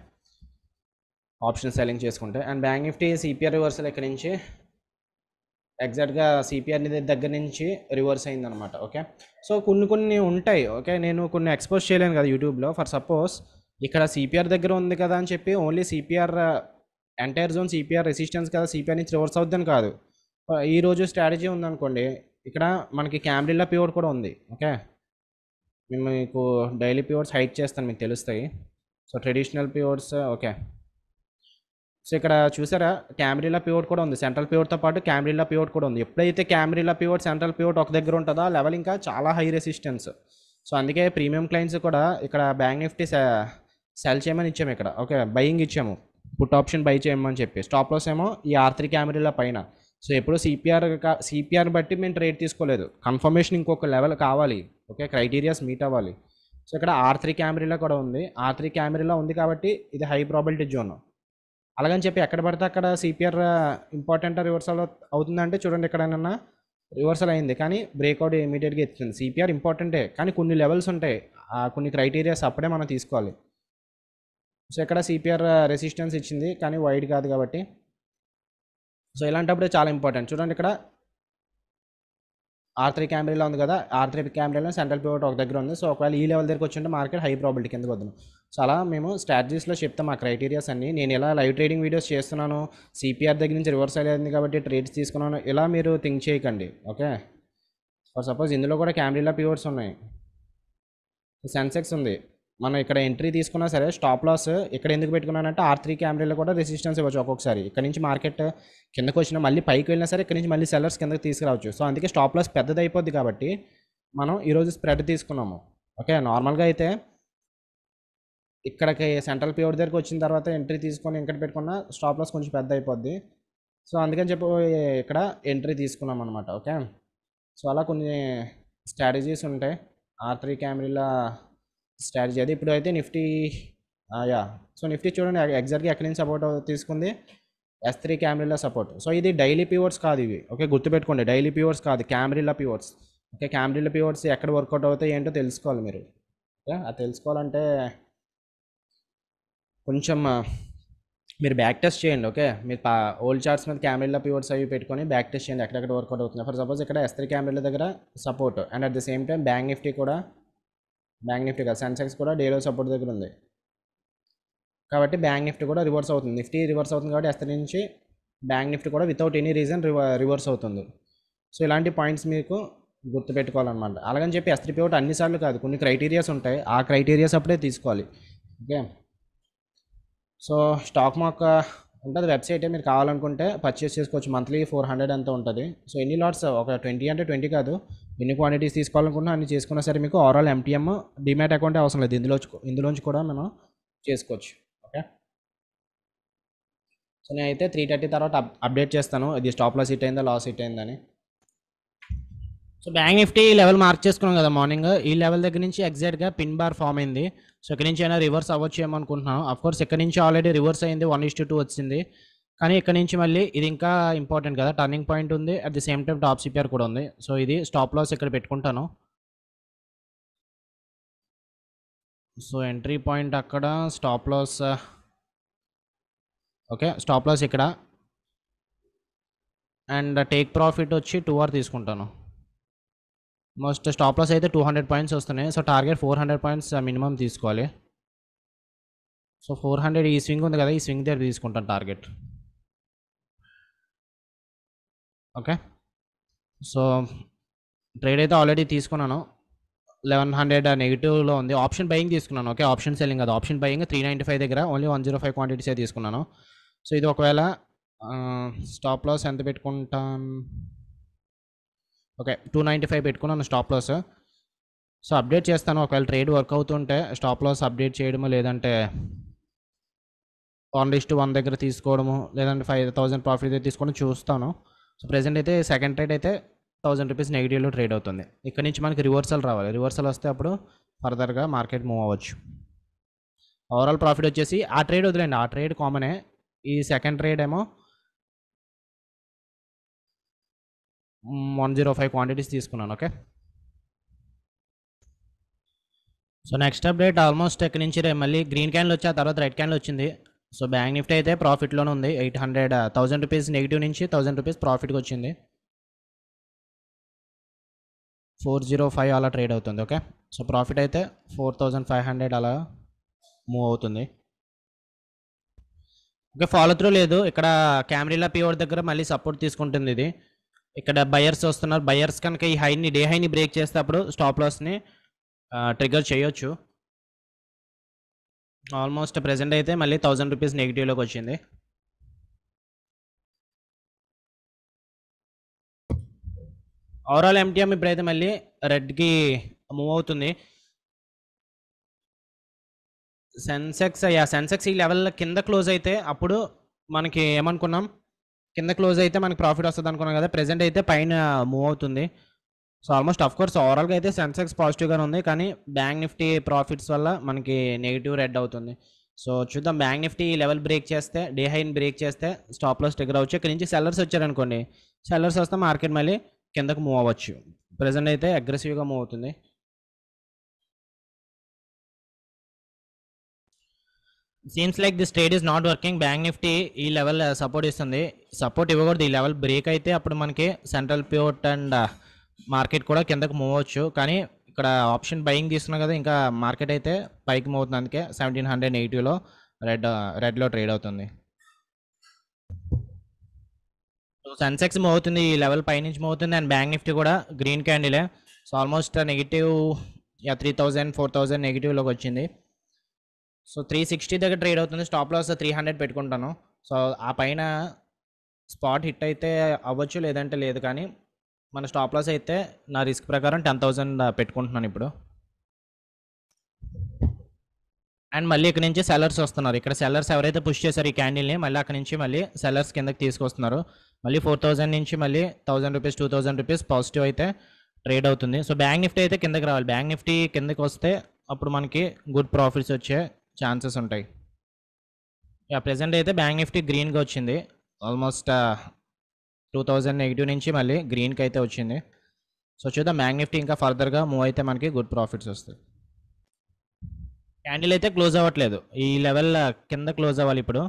ఆప్షన్ సెల్లింగ్ చేసుకుంటే. And Bank Nifty CPR reversal ఇక్కడ నుంచి ఎగ్జాక్ట్గా సిపిఆర్ దగ్గర నుంచి రివర్స్ అయిందనమాట. ఓకే, సో కొన్ని ఉంటాయి. ఓకే, నేను కొన్ని ఎక్స్పోజ్ చేయలేను కదా యూట్యూబ్లో. ఫర్ సపోజ్ ఇక్కడ సిపిఆర్ దగ్గర ఉంది కదా అని చెప్పి only CPR entire zone CPR resistance కదా, సిపిఆర్ నుంచి రివర్స్ అవుద్దని కాదు. ఈరోజు స్ట్రాటజీ ఉందనుకోండి, ఇక్కడ మనకి క్యాంబ్రిల్లా పివోట్ కూడా ఉంది. ఓకే, మేము మీకు డైలీ పివోట్స్ హైట్ చేస్తాను, మీకు తెలుస్తాయి. So traditional pivots. Okay, so ఇక్కడ చూసారా, క్యామ్రిల్లా పివోట్ కూడా ఉంది, సెంట్రల్ పివోట్తో పాటు క్యామ్రిల్లా పివోట్ కూడా ఉంది. ఎప్పుడైతే క్యామ్రిల్లా పివోట్ సెంట్రల్ పివోట్ ఒక దగ్గర ఉంటుందో ఆ లెవెల్ ఇంకా చాలా హై రెసిస్టెన్స్. సో అందుకే ప్రీమియం క్లయింట్స్ కూడా ఇక్కడ బ్యాంక్ నిఫ్టీ సెల్ చేయమని ఇచ్చాము. ఇక్కడ ఓకే, బయింగ్ ఇచ్చాము, పుట్ ఆప్షన్ బై చేయమని చెప్పి. స్టాప్ లాస్ ఏమో ఈ R3 క్యామ్రిల్లా పైన. సో ఎప్పుడు సిపిఆర్ బట్టి మేము ట్రేడ్ తీసుకోలేదు, కన్ఫర్మేషన్ ఇంకొక లెవెల్ కావాలి. ఓకే, క్రైటీరియాస్ మీట్ అవ్వాలి. సో ఇక్కడ R3 క్యామ్రిల్లా కూడా ఉంది. R3 క్యామ్రిల్లా ఉంది కాబట్టి ఇది హై ప్రాబిలిటీ జోన్. అలాగని చెప్పి ఎక్కడ పడితే అక్కడ సిపిఆర్ ఇంపార్టెంట్ రివర్సల్ అవుతుందంటే చూడండి, ఎక్కడైనా రివర్సల్ అయింది కానీ బ్రేక్అవుట్ ఇమీడియట్గా ఎత్తుతుంది. సిపిఆర్ ఇంపార్టెంటే, కానీ కొన్ని లెవెల్స్ ఉంటాయి, కొన్ని క్రైటీరియాస్ అప్పుడే మనం తీసుకోవాలి. సో ఇక్కడ సిపిఆర్ రెసిస్టెన్స్ ఇచ్చింది కానీ వైడ్ కాదు కాబట్టి, సో ఇలాంటప్పుడే చాలా ఇంపార్టెంట్. చూడండి, ఇక్కడ R3 క్యామ్రిల్లా ఉంది కదా, R3 క్యామ్రిల్లా సెంట్రల్ పివోట్ ఒక దగ్గర ఉంది. సో ఒకవేళ ఈ లెవెల్ దగ్గరికి వచ్చింటే మార్కెట్ హై ప్రాబిలిటీ కిందకు వద్దాం. సో అలా మేము స్ట్రాటజీస్లో చెప్తాం ఆ క్రైటీరియాస్ అన్ని. నేను ఎలా లైవ్ ట్రేడింగ్ వీడియోస్ చేస్తున్నాను, సిపిఆర్ దగ్గర నుంచి రివర్స్ అయ్యింది కాబట్టి ట్రేడ్స్ తీసుకున్నాను, ఇలా మీరు థింక్ చేయకండి. ఓకే, ఫర్ సపోజ్ ఇందులో కూడా క్యామ్రిల్లా పివోట్స్ ఉన్నాయి, సెన్సెక్స్ ఉంది. మనం ఇక్కడ ఎంట్రీ తీసుకున్నా సరే స్టాప్ లాస్ ఇక్కడ ఎందుకు పెట్టుకున్నానంటే R3 క్యామ్రిల్లా కూడా రెసిస్టెన్స్ ఇవ్వచ్చు ఒక్కొక్కసారి. ఇక్కడ నుంచి మార్కెట్ కిందకు వచ్చినా మళ్ళీ పైకి వెళ్ళినా సరే ఇక్కడ నుంచి మళ్ళీ సెల్లర్స్ కిందకి తీసుకురావచ్చు. సో అందుకే స్టాప్ లాస్ పెద్దది అయిపోద్ది కాబట్టి మనం ఈరోజు స్ప్రెడ్ తీసుకున్నాము. ఓకే, నార్మల్గా అయితే ఇక్కడికి సెంట్రల్ పివోట్ దగ్గరికి వచ్చిన తర్వాత ఎంట్రీ తీసుకొని ఇక్కడ పెట్టుకున్న స్టాప్ లాస్ కొంచెం పెద్ద అయిపోద్ది. సో అందుకని చెప్పి ఇక్కడ ఎంట్రీ తీసుకున్నాం అనమాట. ఓకే, సో అలా కొన్ని స్ట్రాటజీస్ ఉంటాయి. R3 క్యామ్రీల స్ట్రాటజీ అది. ఇప్పుడు అయితే నిఫ్టీ యా, సో నిఫ్టీ చూడండి ఎగ్జాక్ట్గా ఎక్కడి నుంచి సపోర్ట్ తీసుకుంది, S3 క్యామ్రీల సపోర్ట్. సో ఇది డైలీ పివోట్స్ కాదు ఇవి. ఓకే, గుర్తుపెట్టుకోండి, డైలీ పివోట్స్ కాదు, క్యామ్రీల పివోట్స్. ఓకే, క్యామ్రీల పివోట్స్ ఎక్కడ వర్కౌట్ అవుతాయి ఏంటో తెలుసుకోవాలి మీరు. ఓకే, అది తెలుసుకోవాలంటే కొంచెం మీరు బ్యాక్ టెస్ట్ చేయండి. ఓకే, మీరు ఓల్డ్ చార్ట్స్ మీద క్యామ్రీల పివోట్స్ అవి పెట్టుకొని బ్యాక్ టెస్ట్ చేయండి ఎక్కడెక్కడ వర్కౌట్ అవుతుంది. ఫర్ సపోజ్ ఇక్కడ S3 క్యామ్రీల దగ్గర support, and at the same time bank Nifty కాదు, సెన్సెక్స్ కూడా డేలో సపోర్ట్ దగ్గర ఉంది. కాబట్టి బ్యాంక్ నిఫ్టీ కూడా రివర్స్ అవుతుంది. నిఫ్టీ రివర్స్ అవుతుంది కాబట్టి S3 నుంచి బ్యాంక్ నిఫ్టీ కూడా వితౌట్ ఎనీ రీజన్ రివర్స్ అవుతుంది. సో ఇలాంటి పాయింట్స్ మీకు గుర్తుపెట్టుకోవాలన్నమాట. అలాగని చెప్పి S3 పివోట్ అన్నిసార్లు కాదు, కొన్ని క్రైటీరియాస్ ఉంటాయి, ఆ క్రైటీరియాస్ అప్పుడే తీసుకోవాలి. ఓకే, సో స్టాక్ మార్క్ ఉంటుంది వెబ్సైటే, మీరు కావాలనుకుంటే పర్చేస్ చేసుకోవచ్చు. మంత్లీ 400 అంతా ఉంటుంది. సో ఎన్ని లాట్స్, ఒక 20 అంటే 20 కాదు, ఎన్ని క్వాంటిటీస్ తీసుకోవాలనుకున్నా అన్ని చేసుకున్నా సరే మీకు ఓవరాల్ MTM డిమాట్ అకౌంట్ అవసరం లేదు, ఇందులోంచి కూడా మనం చేసుకోవచ్చు. ఓకే, సో నేనైతే 3:30 తర్వాత అప్డేట్ చేస్తాను ఇది స్టాప్ లాస్ హిట్ అయిందా లాస్ హిట్ అయిందని. సో బ్యాంక్ నిఫ్టీ ఈ లెవెల్ మార్క్ చేసుకున్నాం కదా మార్నింగ్, ఈ లెవెల్ దగ్గర నుంచి ఎగ్జాక్ట్గా పిన్ బార్ ఫామ్ అయింది. సో ఇక్కడ నుంచి అయినా రివర్స్ అవ్వచ్చు ఏమో అనుకుంటున్నాను. అఫ్కోర్స్ ఇక్కడ నుంచి ఆల్రెడీ రివర్స్ అయింది, 1:2 వచ్చింది. కానీ ఇక్కడ నుంచి మళ్ళీ ఇది ఇంకా ఇంపార్టెంట్ కదా, టర్నింగ్ పాయింట్ ఉంది, at the same time top CPR కూడా ఉంది. సో ఇది స్టాప్ లాస్ ఇక్కడ పెట్టుకుంటాను. సో ఎంట్రీ పాయింట్ అక్కడ, stop loss okay, stop loss ఇక్కడ, అండ్ టేక్ ప్రాఫిట్ వచ్చి 2R తీసుకుంటాను. మోస్ట్ స్టాప్ లాస్ అయితే 200 పాయింట్స్ వస్తున్నాయి. సో టార్గెట్ 400 పాయింట్స్ మినిమం తీసుకోవాలి. సో 400 ఈ స్వింగ్ ఉంది కదా, ఈ స్వింగ్ దగ్గర తీసుకుంటాను టార్గెట్. ఓకే, సో ట్రేడ్ అయితే ఆల్రెడీ తీసుకున్నాను, 1100 నెగిటివ్లో ఉంది. ఆప్షన్ బయింగ్ తీసుకున్నాను. ఓకే, ఆప్షన్ సెల్లింగ్ కాదు, ఆప్షన్ బయింగ్ 395 దగ్గర ఓన్లీ 105 క్వాంటిటీసే తీసుకున్నాను. సో ఇది ఒకవేళ స్టాప్ లాస్ ఎంత పెట్టుకుంటాను, ఓకే 295 పెట్టుకున్నాను స్టాప్ లాస్. సో అప్డేట్ చేస్తాను ఒకవేళ ట్రేడ్ వర్క్ అవుతుంటే స్టాప్ లాస్ అప్డేట్ చేయడము, లేదంటే 1:1 దగ్గర తీసుకోవడము, లేదంటే 5000 ప్రాఫిట్ అయితే తీసుకోవడం చూస్తాను. సో ప్రెజెంట్ అయితే సెకండ్ ట్రేడ్ అయితే 1000 రూపీస్ నెగిటివ్లో ట్రేడ్ అవుతుంది. ఇక్కడ నుంచి మనకి రివర్సల్ రావాలి, రివర్సల్ వస్తే అప్పుడు ఫర్దర్గా మార్కెట్ మూవ్ అవ్వచ్చు. ఓవరాల్ ప్రాఫిట్ వచ్చేసి ఆ ట్రేడ్ వదిలేండి, ఆ ట్రేడ్ కామనే. ఈ సెకండ్ ట్రేడ్ ఏమో 105 క్వాంటిటీస్ తీసుకున్నాను. Okay, so next update almost ఎక్కడి నుంచి మళ్ళీ గ్రీన్ క్యాండిల్ వచ్చి ఆ తర్వాత రెడ్ క్యాండిల్ వచ్చింది. సో బ్యాంక్ నిఫ్టీ అయితే ప్రాఫిట్లోనే ఉంది, 1000 రూపీస్ నెగిటివ్ నుంచి 1000 రూపీస్ ప్రాఫిట్కి వచ్చింది. 405 అలా ట్రేడ్ అవుతుంది. ఓకే, సో ప్రాఫిట్ అయితే 4500 అలా మూవ్ అవుతుంది. ఓకే, ఫాలో త్రూ లేదు. ఇక్కడ క్యామ్రీలా పివోట్ దగ్గర మళ్ళీ సపోర్ట్ తీసుకుంటుంది ఇది. ఇక్కడ బయర్స్ వస్తున్నారు, బయర్స్ కనుక ఈ హైని డే హైని బ్రేక్ చేస్తే అప్పుడు స్టాప్ లాస్ని ట్రిగర్ చేయొచ్చు. ఆల్మోస్ట్ ప్రెజెంట్ అయితే మళ్ళీ 1000 రూపీస్ నెగిటివ్లోకి వచ్చింది. ఓవరాల్ MTM ఇప్పుడైతే మళ్ళీ రెడ్కి మూవ్ అవుతుంది. సెన్సెక్స్ ఈ లెవెల్ కింద క్లోజ్ అయితే అప్పుడు మనకి ఏమనుకున్నాం, కింద క్లోజ్ అయితే మనకి ప్రాఫిట్ వస్తుంది అనుకున్నాం కదా, ప్రెజెంట్ అయితే పైన మూవ్ అవుతుంది. సో ఆల్మోస్ట్ ఆఫ్ కోర్స్ ఓవరాల్గా అయితే సెన్సెక్స్ పాజిటివ్గానే ఉంది, కానీ బ్యాంక్ నిఫ్టీ ప్రాఫిట్స్ వల్ల మనకి నెగిటివ్ రెడ్ అవుతుంది. సో చూద్దాం, బ్యాంక్ నిఫ్టీ లెవెల్ బ్రేక్ చేస్తే, డే హైని బ్రేక్ చేస్తే స్టాప్ లాస్ ట్రిగర్ అవ్వచ్చు. ఇక్కడ నుంచి సెల్లర్స్ వచ్చారనుకోండి, సెల్లర్స్ వస్తే మార్కెట్ మళ్ళీ కిందకు మూవ్ అవ్వచ్చు. ప్రెజెంట్ అయితే అగ్రెసివ్గా మూవ్ అవుతుంది. Seems like this trade is not working. Bank Nifty ఈ లెవెల్ సపోర్ట్ ఇస్తుంది, సపోర్ట్ ఇవ్వకూడదు. ఈ లెవెల్ బ్రేక్ అయితే అప్పుడు మనకి సెంట్రల్ పివోట్ అండ్ మార్కెట్ కూడా కిందకు మూవ్ అవ్వచ్చు. కానీ ఇక్కడ ఆప్షన్ బయింగ్ తీసుకున్నాం కదా, ఇంకా మార్కెట్ అయితే పైకి మూవ్ అవుతుంది. అందుకే 1700 నెగిటివ్లో రెడ్లో ట్రేడ్ అవుతుంది. సెన్సెక్స్ మూవ్ అవుతుంది, ఈ లెవెల్ పైనుంచి మూవ్ అవుతుంది, అండ్ బ్యాంక్ నిఫ్టీ కూడా గ్రీన్ క్యాండిలే. సో ఆల్మోస్ట్ నెగిటివ్ 3000 4000 నెగిటివ్లోకి వచ్చింది. సో 360 దగ్గర ట్రేడ్ అవుతుంది, స్టాప్ లాస్ 300 పెట్టుకుంటాను. సో ఆ పైన స్పాట్ హిట్ అయితే అవ్వచ్చు, లేదంటే లేదు. కానీ మన స్టాప్ లాస్ అయితే నా రిస్క్ ప్రకారం 10,000 పెట్టుకుంటున్నాను ఇప్పుడు. అండ్ మళ్ళీ ఇక్కడ నుంచి సెల్లర్స్ వస్తున్నారు. ఇక్కడ సెల్లర్స్ ఎవరైతే పుష్ చేశారు ఈ క్యాండిల్ని మళ్ళీ అక్కడ నుంచి మళ్ళీ సెల్లర్స్ కిందకి తీసుకొస్తున్నారు. మళ్ళీ 4000 నుంచి మళ్ళీ 1000 రూపీస్ 2000 రూపీస్ పాజిటివ్ అయితే ట్రేడ్ అవుతుంది. సో బ్యాంక్ నిఫ్టీ అయితే కిందకి రావాలి. బ్యాంక్ నిఫ్టీ కిందకి వస్తే అప్పుడు మనకి గుడ్ ప్రాఫిట్స్ వచ్చే ఛాన్సెస్ ఉంటాయి. ప్రెజెంట్ అయితే బ్యాంక్ నిఫ్టీ గ్రీన్గా వచ్చింది. ఆల్మోస్ట్ 2000 నెగిటివ్ నుంచి మళ్ళీ గ్రీన్కి అయితే వచ్చింది. సో చూద్దాం బ్యాంక్ నిఫ్టీ ఇంకా ఫర్దర్గా మూవ్ అయితే మనకి గుడ్ ప్రాఫిట్స్ వస్తాయి. క్యాండిల్ అయితే క్లోజ్ అవ్వట్లేదు. ఈ లెవెల్ కింద క్లోజ్ అవ్వాలి. ఇప్పుడు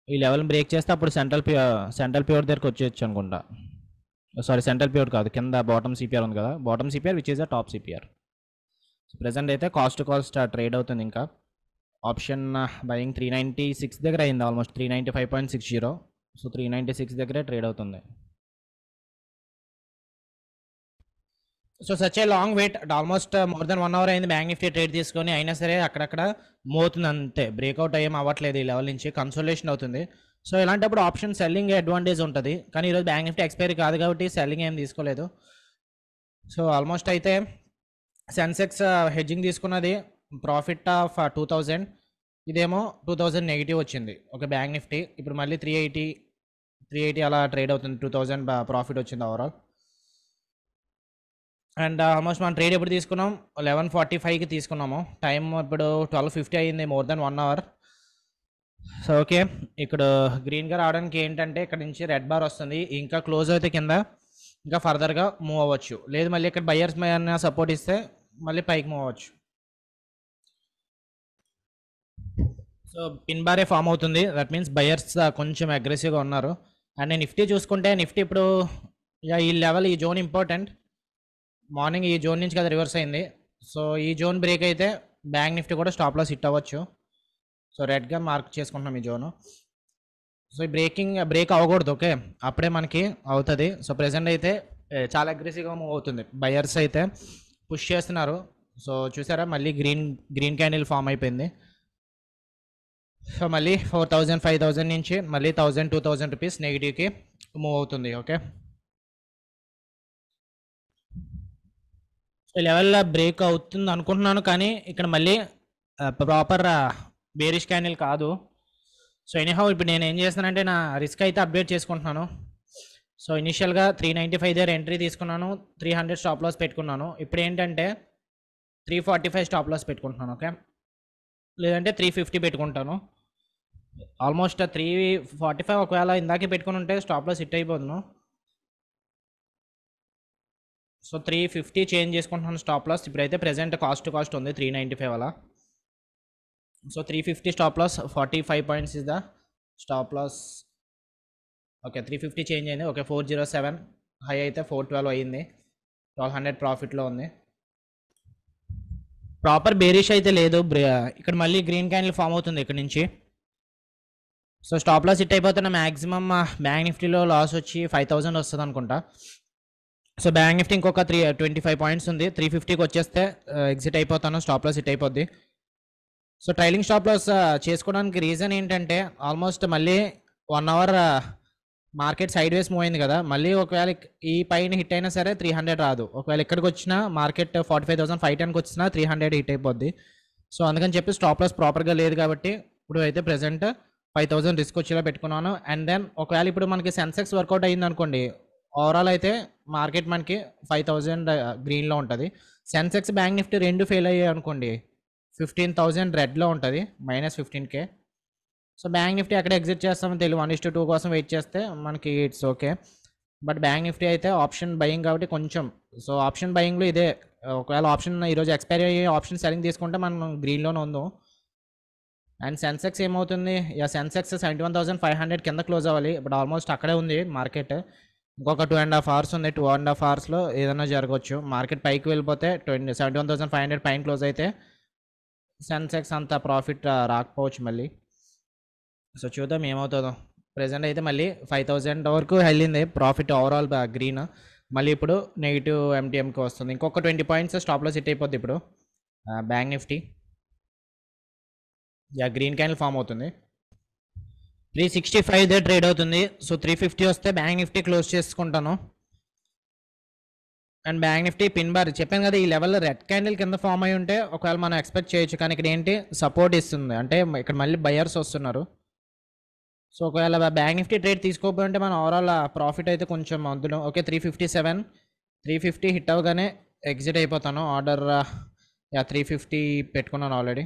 ఈ లెవెల్ బ్రేక్ చేస్తే అప్పుడు సెంట్రల్ ప్యూర్ దగ్గరకు వచ్చేయచ్చు అనుకుంటా. సారీ, సెంట్రల్ ప్యూర్ కాదు, కింద బాటమ్ సిపిఆర్ ఉంది కదా, bottom CPR which is a top CPR. Present అయితే కాస్ట్ టు కాస్ట్ ట్రేడ్ అవుతుంది. ఇంకా ఆప్షన్ బయింగ్ 396 దగ్గర అయింది, ఆల్మోస్ట్ 395.60. సో 396 దగ్గరే ట్రేడ్ అవుతుంది. So such a long wait, almost more than 1 hour అయింది బ్యాంక్ నిఫ్టీ ట్రేడ్ తీసుకొని, అయినా సరే అక్కడక్కడ మూవ్ అవుతుంది అంతే. బ్రేక్అవుట్ అయ్యేం అవ్వట్లేదు. ఈ లెవెల్ నుంచి కన్సోలేషన్ అవుతుంది. సో ఇలాంటప్పుడు ఆప్షన్ సెల్లింగ్ అడ్వాంటేజ్ ఉంటుంది. కానీ ఈరోజు బ్యాంక్ నిఫ్టీ ఎక్స్పైరీ కాదు కాబట్టి సెల్లింగ్ ఏం తీసుకోలేదు. సో ఆల్మోస్ట్ అయితే సెన్సెక్స్ హెడ్జింగ్ తీసుకున్నది ప్రాఫిట్ ఆఫ్ 2000, ఇదేమో 2000 నెగిటివ్ వచ్చింది. ఓకే, బ్యాంక్ నిఫ్టీ ఇప్పుడు మళ్ళీ 380 అలా ట్రేడ్ అవుతుంది. 2000 ప్రాఫిట్ వచ్చింది ఓవరాల్. అండ్ ఆల్మోస్ట్ మనం ట్రేడ్ ఎప్పుడు తీసుకున్నాం, 11:45కి తీసుకున్నాము. టైం ఇప్పుడు 12:50 అయ్యింది, more than 1 hour. So okay, ఇక్కడ గ్రీన్గా రావడానికి ఏంటంటే ఇక్కడ నుంచి రెడ్ బార్ వస్తుంది. ఇంకా క్లోజ్ అయితే కింద ఇంకా ఫర్దర్గా మూవ్ అవ్వచ్చు. లేదు మళ్ళీ ఇక్కడ బయర్స్ మీద సపోర్ట్ ఇస్తే మళ్ళీ పైకి మూవ్ అవ్వచ్చు. సో పిన్ బారే ఫామ్ అవుతుంది. దట్ మీన్స్ బయర్స్ కొంచెం అగ్రెసివ్గా ఉన్నారు. అండ్ నిఫ్టీ చూసుకుంటే నిఫ్టీ ఇప్పుడు ఈ లెవెల్, ఈ జోన్ ఇంపార్టెంట్. మార్నింగ్ ఈ జోన్ నుంచి కదా రివర్స్ అయింది. సో ఈ జోన్ బ్రేక్ అయితే బ్యాంక్ నిఫ్టీ కూడా స్టాప్ లాస్ హిట్ అవ్వచ్చు. సో రెడ్గా మార్క్ చేసుకుంటున్నాం ఈ జోను. సో ఈ బ్రేక్ అవ్వకూడదు. ఓకే, అప్పుడే మనకి అవుతుంది. సో ప్రెసెంట్ అయితే చాలా అగ్రెసివ్గా మూవ్ అవుతుంది. బయర్స్ అయితే పుష్ చేస్తున్నారు. సో చూసారా మళ్ళీ గ్రీన్ క్యాండిల్ ఫామ్ అయిపోయింది. సో మళ్ళీ 4000 5000 నుంచి మళ్ళీ 1000 2000 రూపీస్ నెగిటివ్కి మూవ్ అవుతుంది. ఓకే, సో లెవెల్ బ్రేక్ అవుతుంది అనుకుంటున్నాను, కానీ ఇక్కడ మళ్ళీ ప్రాపర్ బేరిష్ క్యాండిల్ కాదు. సో ఎనీహౌ ఇప్పుడు నేను ఏం చేస్తానంటే నా రిస్క్ అయితే అప్డేట్ చేసుకుంటున్నాను. సో ఇనిషియల్గా 395 దగ్గర ఎంట్రీ తీసుకున్నాను, 300 స్టాప్ లాస్ పెట్టుకున్నాను. ఇప్పుడు ఏంటంటే 345 స్టాప్ లాస్ పెట్టుకుంటున్నాను. ఓకే, లేదంటే 350 పెట్టుకుంటాను. ఆల్మోస్ట్ 345 ఒకవేళ ఇందాకే పెట్టుకుని ఉంటే స్టాప్ లాస్ హిట్ అయిపోతున్నాను. సో 350 చేంజ్ చేసుకుంటున్నాను స్టాప్ లాస్. ఇప్పుడైతే ప్రెజెంట్ కాస్ట్ టు కాస్ట్ ఉంది 395 అలా. So 350 stop loss, 45 points is the stop loss. Okay, 350 change అయింది. ఓకే, 407 హై అయితే 412 అయ్యింది. 1200 ప్రాఫిట్లో ఉంది. ప్రాపర్ బేరిష్ అయితే లేదు. ఇక్కడ మళ్ళీ గ్రీన్ క్యాండిల్ ఫామ్ అవుతుంది ఇక్కడ నుంచి. సో స్టాప్ లాస్ హిట్ అయిపోతున్న మ్యాక్సిమం బ్యాంక్ నిఫ్టీలో లాస్ వచ్చి 5000 వస్తుంది అనుకుంటా. సో బ్యాంక్ నిఫ్టీ ఇంకొక 25 పాయింట్స్ ఉంది. 350కి వచ్చేస్తే ఎగ్జిట్ అయిపోతాను, స్టాప్ లాస్ హిట్ అయిపోద్ది. సో ట్రైలింగ్ స్టాప్ లాస్ చేసుకోవడానికి రీజన్ ఏంటంటే ఆల్మోస్ట్ మళ్ళీ 1 hour market sideways move అయింది కదా. మళ్ళీ ఒకవేళ ఈ పైన హిట్ అయినా సరే 300 రాదు. ఒకవేళ ఇక్కడికి వచ్చినా మార్కెట్ 45,510కి వచ్చినా 300 హిట్ అయిపోద్ది. సో అందుకని చెప్పి స్టాప్ లాస్ ప్రాపర్గా లేదు కాబట్టి ఇప్పుడు అయితే ప్రెసెంట్ 5000 రిస్క్ వచ్చేలా పెట్టుకున్నాను. అండ్ దెన్ ఒకవేళ ఇప్పుడు మనకి సెన్సెక్స్ వర్కౌట్ అయ్యింది అనుకోండి, ఓవరాల్ అయితే మార్కెట్ మనకి 5000 గ్రీన్లో ఉంటుంది. సెన్సెక్స్ బ్యాంక్ నిఫ్టీ రెండు ఫెయిల్ అయ్యాయి అనుకోండి, 15,000 రెడ్లో ఉంటుంది, -15K. సో బ్యాంక్ నిఫ్టీ అక్కడ ఎగ్జిట్ చేస్తామని తెలియదు, 1:2 కోసం వెయిట్ చేస్తే మనకి it's okay. But bank Nifty అయితే ఆప్షన్ బయింగ్ కాబట్టి కొంచెం, సో ఆప్షన్ బయింగ్లో ఇదే, ఒకవేళ ఆప్షన్ ఈరోజు ఎక్స్పైరీ అయ్యే ఆప్షన్ సెల్లింగ్ తీసుకుంటే మనం గ్రీన్లోనే ఉందాం. అండ్ సెన్సెక్స్ ఏమవుతుంది, సెన్సెక్స్ 71,500 కింద క్లోజ్ అవ్వాలి. ఇప్పుడు ఆల్మోస్ట్ అక్కడే ఉంది మార్కెట్. ఇంకొక 2.5 అవర్స్ ఉంది. 2.5 అవర్స్లో ఏదైనా జరగవచ్చు. మార్కెట్ పైకి వెళ్ళిపోతే 71,500 పైన క్లోజ్ అయితే సెన్సెక్స్ అంత ప్రాఫిట్ రాకపోవచ్చు మళ్ళీ. సో చూద్దాం ఏమవుతుందో. ప్రెజెంట్ అయితే మళ్ళీ 5000 వరకు వెళ్ళింది ప్రాఫిట్ ఓవరాల్ గ్రీన్. మళ్ళీ ఇప్పుడు నెగిటివ్ MTMకి వస్తుంది. ఇంకొక 20 పాయింట్స్ స్టాప్ లాస్ హిట్ అయిపోద్ది ఇప్పుడు Bank Nifty. Green candle form అవుతుంది. 365 దే ట్రేడ్ అవుతుంది. సో 350 వస్తే బ్యాంక్ నిఫ్టీ క్లోజ్ చేసుకుంటాను. And Bank Nifty pin bar చెప్పాను కదా, ఈ లెవెల్లో రెడ్ క్యాండిల్ కింద ఫామ్ అయి ఉంటే ఒకవేళ మనం ఎక్స్పెక్ట్ చేయొచ్చు. కానీ ఇక్కడ ఏంటి సపోర్ట్ ఇస్తుంది, అంటే ఇక్కడ మళ్ళీ బయర్స్ వస్తున్నారు. సో ఒకవేళ బ్యాంక్ నిఫ్టీ ట్రేడ్ తీసుకోకపోతే మనం ఓవరాల్ ప్రాఫిట్ అయితే కొంచెం అందులో ఓకే 357 350 హిట్ అవ్వగానే ఎగ్జిట్ అయిపోతాను. ఆర్డర్ 350 పెట్టుకున్నాను ఆల్రెడీ.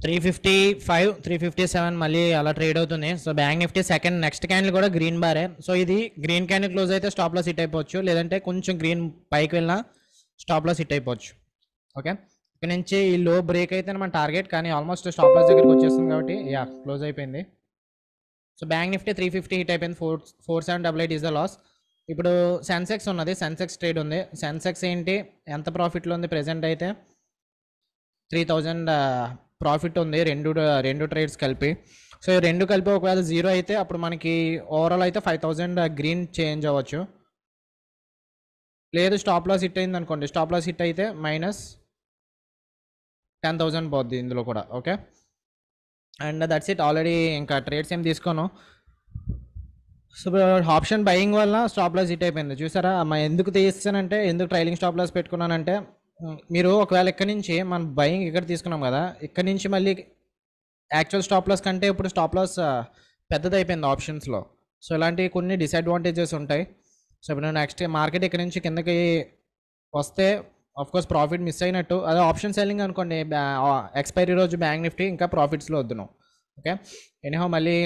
$355 $357 మళ్ళీ అలా ట్రేడ్ అవుతుంది. So bank Nifty second next candle కూడా గ్రీన్ బారే. సో ఇది గ్రీన్ క్యాండిల్ క్లోజ్ అయితే స్టాప్ లాస్ హిట్ అయిపోవచ్చు, లేదంటే కొంచెం గ్రీన్ పైకి వెళ్ళినా స్టాప్ లాస్ హిట్ అయిపోవచ్చు. ఓకే, ఇక్కడ నుంచి ఈ లో బ్రేక్ అయితే మన టార్గెట్, కానీ ఆల్మోస్ట్ స్టాప్ లాస్ దగ్గరికి వచ్చేస్తుంది కాబట్టి క్లోజ్ అయిపోయింది. సో బ్యాంక్ నిఫ్టీ 350 హిట్ అయిపోయింది. 4788 ఈజ్ ద లాస్. ఇప్పుడు సెన్సెక్స్ ఉన్నది, సెన్సెక్స్ ట్రేడ్ ఉంది. సెన్సెక్స్ ఏంటి ఎంత ప్రాఫిట్లో ఉంది ప్రెజెంట్ అయితే 3000 ప్రాఫిట్ ఉంది రెండు ట్రేడ్స్ కలిపి. సో రెండు కలిపి ఒకవేళ జీరో అయితే అప్పుడు మనకి ఓవరాల్ అయితే 5000 గ్రీన్ చేంజ్ అవ్వచ్చు. లేదు స్టాప్ లాస్ హిట్ అయింది అనుకోండి, స్టాప్ లాస్ హిట్ అయితే -10,000 పోద్ది ఇందులో కూడా. Okay, and that's it. Already ఇంకా ట్రేడ్స్ ఏం తీసుకోను. సో ఆప్షన్ బయింగ్ వల్ల స్టాప్ లాస్ హిట్ అయిపోయింది చూసారా. ఎందుకు తీస్తానంటే, ఎందుకు ట్రైలింగ్ స్టాప్ లాస్ పెట్టుకున్నానంటే, మీరు ఒకవేళ ఇక్కడ నుంచి మనం బయింగ్ ఇక్కడ తీసుకున్నాం కదా, ఇక్కడ నుంచి మళ్ళీ యాక్చువల్ స్టాప్ లాస్ కంటే ఇప్పుడు స్టాప్ లాస్ పెద్దది అయిపోయింది ఆప్షన్స్లో. సో ఇలాంటి కొన్ని డిసడ్వాంటేజెస్ ఉంటాయి. సో ఇప్పుడు నెక్స్ట్ మార్కెట్ ఇక్కడ నుంచి కిందకి వస్తే ఆఫ్కోర్స్ ప్రాఫిట్ మిస్ అయినట్టు. అదే ఆప్షన్ సెల్లింగ్ అనుకోండి, ఎక్స్పైరీ రోజు బ్యాంక్ నిఫ్టీ ఇంకా ప్రాఫిట్స్లో వద్దును. ఓకే, ఎనీహౌ మళ్ళీ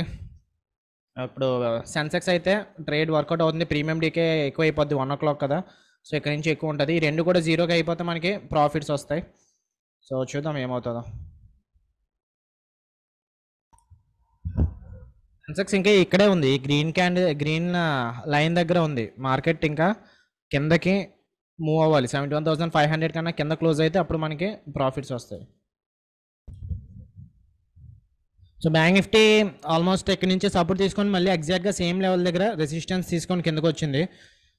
ఇప్పుడు సెన్సెక్స్ అయితే ట్రేడ్ వర్కౌట్ అవుతుంది. ప్రీమియం డీకే ఎక్కువ అయిపోద్ది 1 o'clock కదా, సో ఇక్కడ నుంచి ఎక్కువ ఉంటుంది. ఈ రెండు కూడా జీరోగా అయిపోతే మనకి ప్రాఫిట్స్ వస్తాయి. సో చూద్దాం ఏమవుతుందో. సెన్సెక్స్ ఇంకా ఇక్కడే ఉంది, గ్రీన్ లైన్ దగ్గర ఉంది. మార్కెట్ ఇంకా కిందకి మూవ్ అవ్వాలి. 71,500 కన్నా కింద క్లోజ్ అయితే అప్పుడు మనకి ప్రాఫిట్స్ వస్తాయి. సో బ్యాంక్ నిఫ్టీ ఆల్మోస్ట్ ఇక్కడ నుంచి సపోర్ట్ తీసుకొని మళ్ళీ ఎగ్జాక్ట్గా సేమ్ లెవెల్ దగ్గర రెసిస్టెన్స్ తీసుకొని కిందకు వచ్చింది.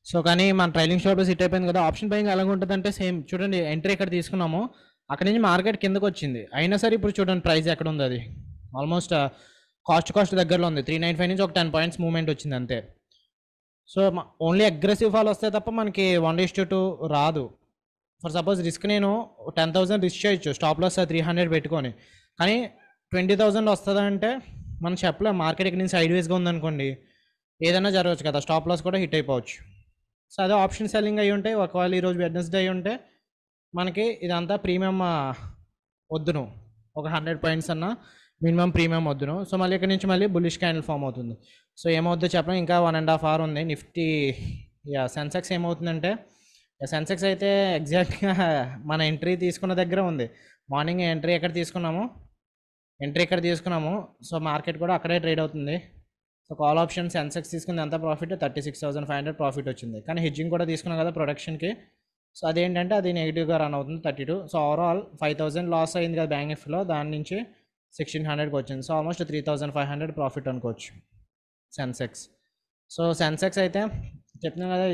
సో కానీ మన ట్రైలింగ్ స్టాప్ లాస్ హిట్ అయిపోయింది కదా. ఆప్షన్ బయింగ్ ఎలాగ ఉంటుంది అంటే సేమ్ చూడండి, ఎంట్రీ ఇక్కడ తీసుకున్నాము, అక్కడ నుంచి మార్కెట్ కిందకు వచ్చింది. అయినా సరే ఇప్పుడు చూడండి ప్రైస్ ఎక్కడ ఉంది, అది ఆల్మోస్ట్ కాస్ట్ దగ్గరలో ఉంది. 395 నుంచి ఒక 10 points మూవ్మెంట్ వచ్చింది అంతే. సో ఓన్లీ అగ్రెసివ్ ఫాల్ వస్తే తప్ప మనకి 1:2 రాదు. ఫర్ సపోజ్ రిస్క్ నేను 10,000 రిస్క్ చేయొచ్చు, స్టాప్ లాస్ 300 పెట్టుకొని, కానీ 20,000 వస్తుందా అంటే మనం చెప్పలేం. మార్కెట్ ఇక్కడ నుంచి సైడ్ వేస్గా ఉందనుకోండి, ఏదైనా జరగవచ్చు కదా, స్టాప్ లాస్ కూడా హిట్ అయిపోవచ్చు. సో అదే ఆప్షన్ సెల్లింగ్ అయ్యి ఉంటే, ఒకవేళ ఈరోజు వెడ్నెస్డే అయ్యి ఉంటే మనకి ఇదంతా ప్రీమియం వద్దును, ఒక 100 points అన్న మినిమం ప్రీమియం వద్దును. సో మళ్ళీ ఇక్కడ నుంచి మళ్ళీ బుల్లిష్ క్యాండిల్ ఫామ్ అవుతుంది. సో ఏమవుద్దో చెప్పడం, ఇంకా 1.5 hour ఉంది. నిఫ్టీ సెన్సెక్స్ ఏమవుతుందంటే, సెన్సెక్స్ అయితే ఎగ్జాక్ట్గా మన ఎంట్రీ తీసుకున్న దగ్గర ఉంది. మార్నింగ్ ఎంట్రీ ఇక్కడ తీసుకున్నాము. సో మార్కెట్ కూడా అక్కడే ట్రేడ్ అవుతుంది. సో కాల్ ఆప్షన్ సెన్సెక్స్ తీసుకుంది ఎంత ప్రాఫిట్, 36,500 ప్రాఫిట్ వచ్చింది. కానీ హెడ్జింగ్ కూడా తీసుకున్నాం కదా ప్రొడక్షన్కి. సో అదేంటంటే అది నెగిటివ్గా రన్ అవుతుంది 32. సో ఓవరాల్ 5,000 లాస్ అయింది కదా బ్యాంక్ నిఫ్టీలో, దాని నుంచి 1,600కి వచ్చింది. సో ఆల్మోస్ట్ 3,500 ప్రాఫిట్ అనుకోవచ్చు సెన్సెక్స్. సో సెన్సెక్స్ అయితే చెప్తున్నాం కదా,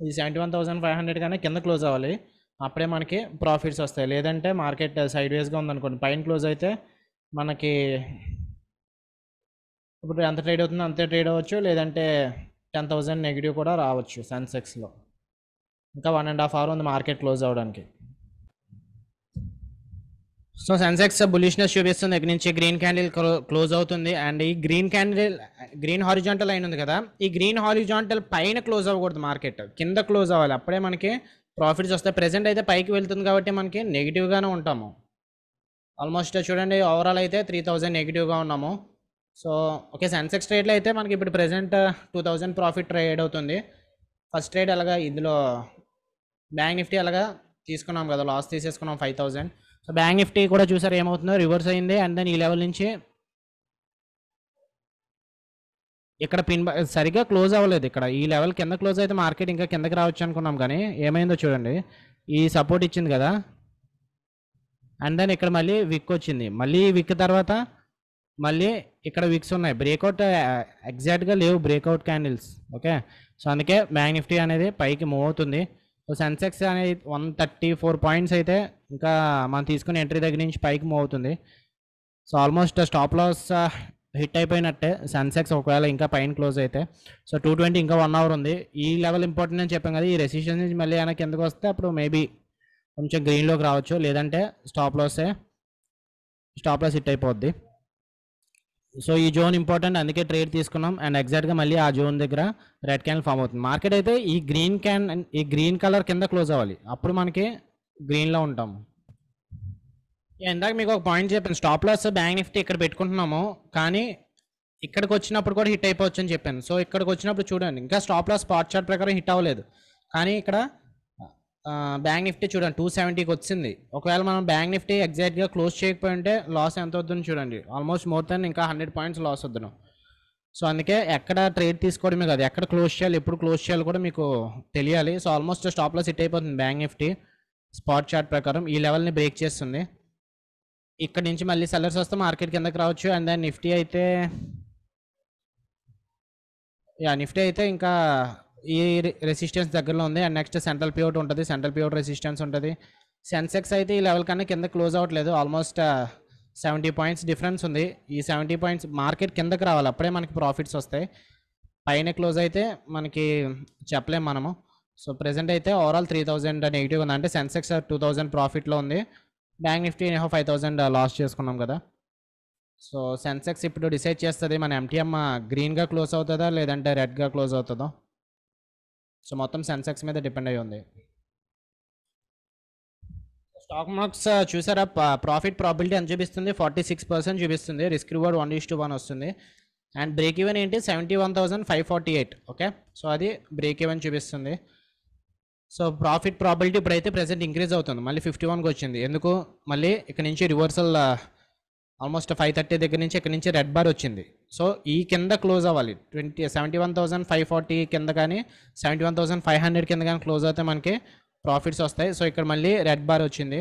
ఈ 71,500 కానీ కింద క్లోజ్ అవ్వాలి, అప్పుడే మనకి ప్రాఫిట్స్ వస్తాయి. లేదంటే మార్కెట్ సైడ్ వేస్గా ఉందనుకోండి, పైన క్లోజ్ అయితే మనకి ఇప్పుడు ఎంత ట్రేడ్ అవుతుందో అంతే ట్రేడ్ అవ్వచ్చు, లేదంటే 10,000 నెగిటివ్ కూడా రావచ్చు సెన్సెక్స్లో. ఇంకా 1.5 hour ఉంది మార్కెట్ క్లోజ్ అవ్వడానికి. సో సెన్సెక్స్ బులిష్నెస్ చూపిస్తుంది, ఇక్కడ నుంచి గ్రీన్ క్యాండిల్ క్లోజ్ అవుతుంది. అండ్ ఈ గ్రీన్ హారిజాంటల్ లైన్ ఉంది కదా, ఈ గ్రీన్ హారిజాంటల్ పైన క్లోజ్ అవ్వకూడదు, మార్కెట్ కింద క్లోజ్ అవ్వాలి, అప్పుడే మనకి ప్రాఫిట్స్ వస్తాయి. ప్రెజెంట్ అయితే పైకి వెళ్తుంది కాబట్టి మనకి నెగిటివ్గానే ఉంటాము. ఆల్మోస్ట్ చూడండి ఓవరాల్ అయితే 3,000 నెగిటివ్గా ఉన్నాము. సో ఓకే, సెన్సెక్స్ ట్రేడ్లో అయితే మనకి ఇప్పుడు ప్రెజెంట్ 2,000 ప్రాఫిట్ ట్రేడ్ అవుతుంది. ఫస్ట్ ట్రేడ్ అలాగా ఇందులో బ్యాంక్ నిఫ్టీ అలాగా తీసుకున్నాం కదా, లాస్ తీసేసుకున్నాం 5,000. సో బ్యాంక్ నిఫ్టీ కూడా చూసారు ఏమవుతుందో, రివర్స్ అయింది. అండ్ దెన్ ఈ లెవెల్ నుంచి ఇక్కడ సరిగ్గా క్లోజ్ అవ్వలేదు. ఇక్కడ ఈ లెవెల్ కింద క్లోజ్ అయితే మార్కెట్ ఇంకా కిందకి రావచ్చు అనుకున్నాం, కానీ ఏమైందో చూడండి, ఈ సపోర్ట్ ఇచ్చింది కదా, అండ్ దెన్ ఇక్కడ మళ్ళీ విక్ వచ్చింది. మళ్ళీ విక్ తర్వాత మళ్ళీ ఇక్కడ విక్స్ ఉన్నాయి, బ్రేక్అవుట్ ఎగ్జాక్ట్గా లేవు బ్రేక్అవుట్ క్యాండిల్స్. ఓకే, సో అందుకే బ్యాంక్ నిఫ్టీ అనేది పైకి మూవ్ అవుతుంది. సో సెన్సెక్స్ అనేది 134 points అయితే ఇంకా మనం తీసుకునే ఎంట్రీ దగ్గర నుంచి పైకి మూవ్ అవుతుంది. So almost stop loss hit అయిపోయినట్టే సెన్సెక్స్ ఒకవేళ ఇంకా పైన క్లోజ్ అయితే. సో 220 ఇంకా 1 అవర్ ఉంది. ఈ లెవెల్ ఇంపార్టెంట్ అని చెప్పాం కదా, ఈ రెసిస్టెన్స్ నుంచి మళ్ళీ వెనక్కి కిందకు వస్తే అప్పుడు మేబీ కొంచెం గ్రీన్లోకి రావచ్చు, లేదంటే స్టాప్ లాస్ హిట్ అయిపోద్ది. సో ఈ జోన్ ఇంపార్టెంట్, అందుకే ట్రేడ్ తీసుకున్నాం. అండ్ ఎగ్జాక్ట్గా మళ్ళీ ఆ జోన్ దగ్గర రెడ్ క్యాండిల్ ఫామ్ అవుతుంది. మార్కెట్ అయితే ఈ గ్రీన్ కలర్ కింద క్లోజ్ అవ్వాలి, అప్పుడు మనకి గ్రీన్లో ఉంటాం. ఇందాక మీకు ఒక పాయింట్ చెప్పాను, స్టాప్ లాస్ బ్యాంక్ నిఫ్టీ ఇక్కడ పెట్టుకుంటున్నాము, కానీ ఇక్కడికి వచ్చినప్పుడు కూడా హిట్ అయిపోవచ్చు అని చెప్పాను. సో ఇక్కడికి వచ్చినప్పుడు చూడండి, ఇంకా స్టాప్ లాస్ స్పాట్ చార్ట్ ప్రకారం హిట్ అవ్వలేదు, కానీ ఇక్కడ బ్యాంక్ నిఫ్టీ చూడండి 270కి వచ్చింది. ఒకవేళ మనం బ్యాంక్ నిఫ్టీ ఎగ్జాక్ట్గా క్లోజ్ చేయకపోయి ఉంటే లాస్ ఎంత వద్దని చూడండి, ఆల్మోస్ట్ మోర్ దెన్ ఇంకా 100 పాయింట్స్ లాస్ వద్దును. సో అందుకే ఎక్కడ ట్రేడ్ తీసుకోవడమే కాదు, ఎక్కడ క్లోజ్ చేయాలి, ఎప్పుడు క్లోజ్ చేయాలి కూడా మీకు తెలియాలి. So almost stop loss hit అయిపోతుంది బ్యాంక్ నిఫ్టీ స్పాట్ చార్ట్ ప్రకారం. ఈ లెవెల్ని బ్రేక్ చేస్తుంది. ఇక్కడ నుంచి మళ్ళీ సెల్లర్స్ వస్తే మార్కెట్ కిందకి రావచ్చు. అండ్ దెన్ నిఫ్టీ అయితే ఇంకా ఈ రెసిస్టెన్స్ దగ్గరలో ఉంది. అండ్ నెక్స్ట్ సెంట్రల్ పివట్ ఉంటుంది, సెంట్రల్ పివట్ రెసిస్టెన్స్ ఉంటుంది. సెన్సెక్స్ అయితే ఈ లెవెల్ కన్నా కింద క్లోజ్ అవ్వట్లేదు, ఆల్మోస్ట్ 70 పాయింట్స్ డిఫరెన్స్ ఉంది. ఈ 70 పాయింట్స్ మార్కెట్ కిందకి రావాలి, అప్పుడే మనకి ప్రాఫిట్స్ వస్తాయి. పైన క్లోజ్ అయితే మనకి చెప్పలేము మనము. సో ప్రెసెంట్ అయితే ఓవరాల్ 3000 నెగిటివ్ ఉంది, అంటే సెన్సెక్స్ 2000 ప్రాఫిట్లో ఉంది. బ్యాంక్ నిఫ్టీ 5000 లాస్ చేసుకున్నాం కదా. సో సెన్సెక్స్ ఇప్పుడు డిసైడ్ చేస్తుంది మన ఎంటీఎం గ్రీన్గా క్లోజ్ అవుతుందా లేదంటే రెడ్గా క్లోజ్ అవుతుందో. సో మొత్తం సెన్సెక్స్ మీద డిపెండ్ అయ్యి ఉంది. స్టాక్ మార్క్స్ చూసారా, ప్రాఫిట్ ప్రాబిలిటీ ఎంత చూపిస్తుంది, 46% చూపిస్తుంది. రిస్క్ రివార్డ్ 1:1 వస్తుంది. అండ్ బ్రేక్ ఈవెన్ ఏంటి 71,548. ఓకే, సో అది బ్రేక్ ఈవెన్ చూపిస్తుంది. సో ప్రాఫిట్ ప్రాబిలిటీ ఇప్పుడైతే ప్రెసెంట్ ఇంక్రీజ్ అవుతుంది, మళ్ళీ 51కి వచ్చింది. ఎందుకు, మళ్ళీ ఇక్కడ నుంచి రివర్సల్ ఆల్మోస్ట్ 530 దగ్గర నుంచి ఇక్కడ నుంచి రెడ్ బార్ వచ్చింది. సో ఈ కింద క్లోజ్ అవ్వాలి, 71,540 కింద కానీ 71,500 కింద కానీ క్లోజ్ అవుతే మనకి ప్రాఫిట్స్ వస్తాయి. సో ఇక్కడ మళ్ళీ రెడ్ బార్ వచ్చింది.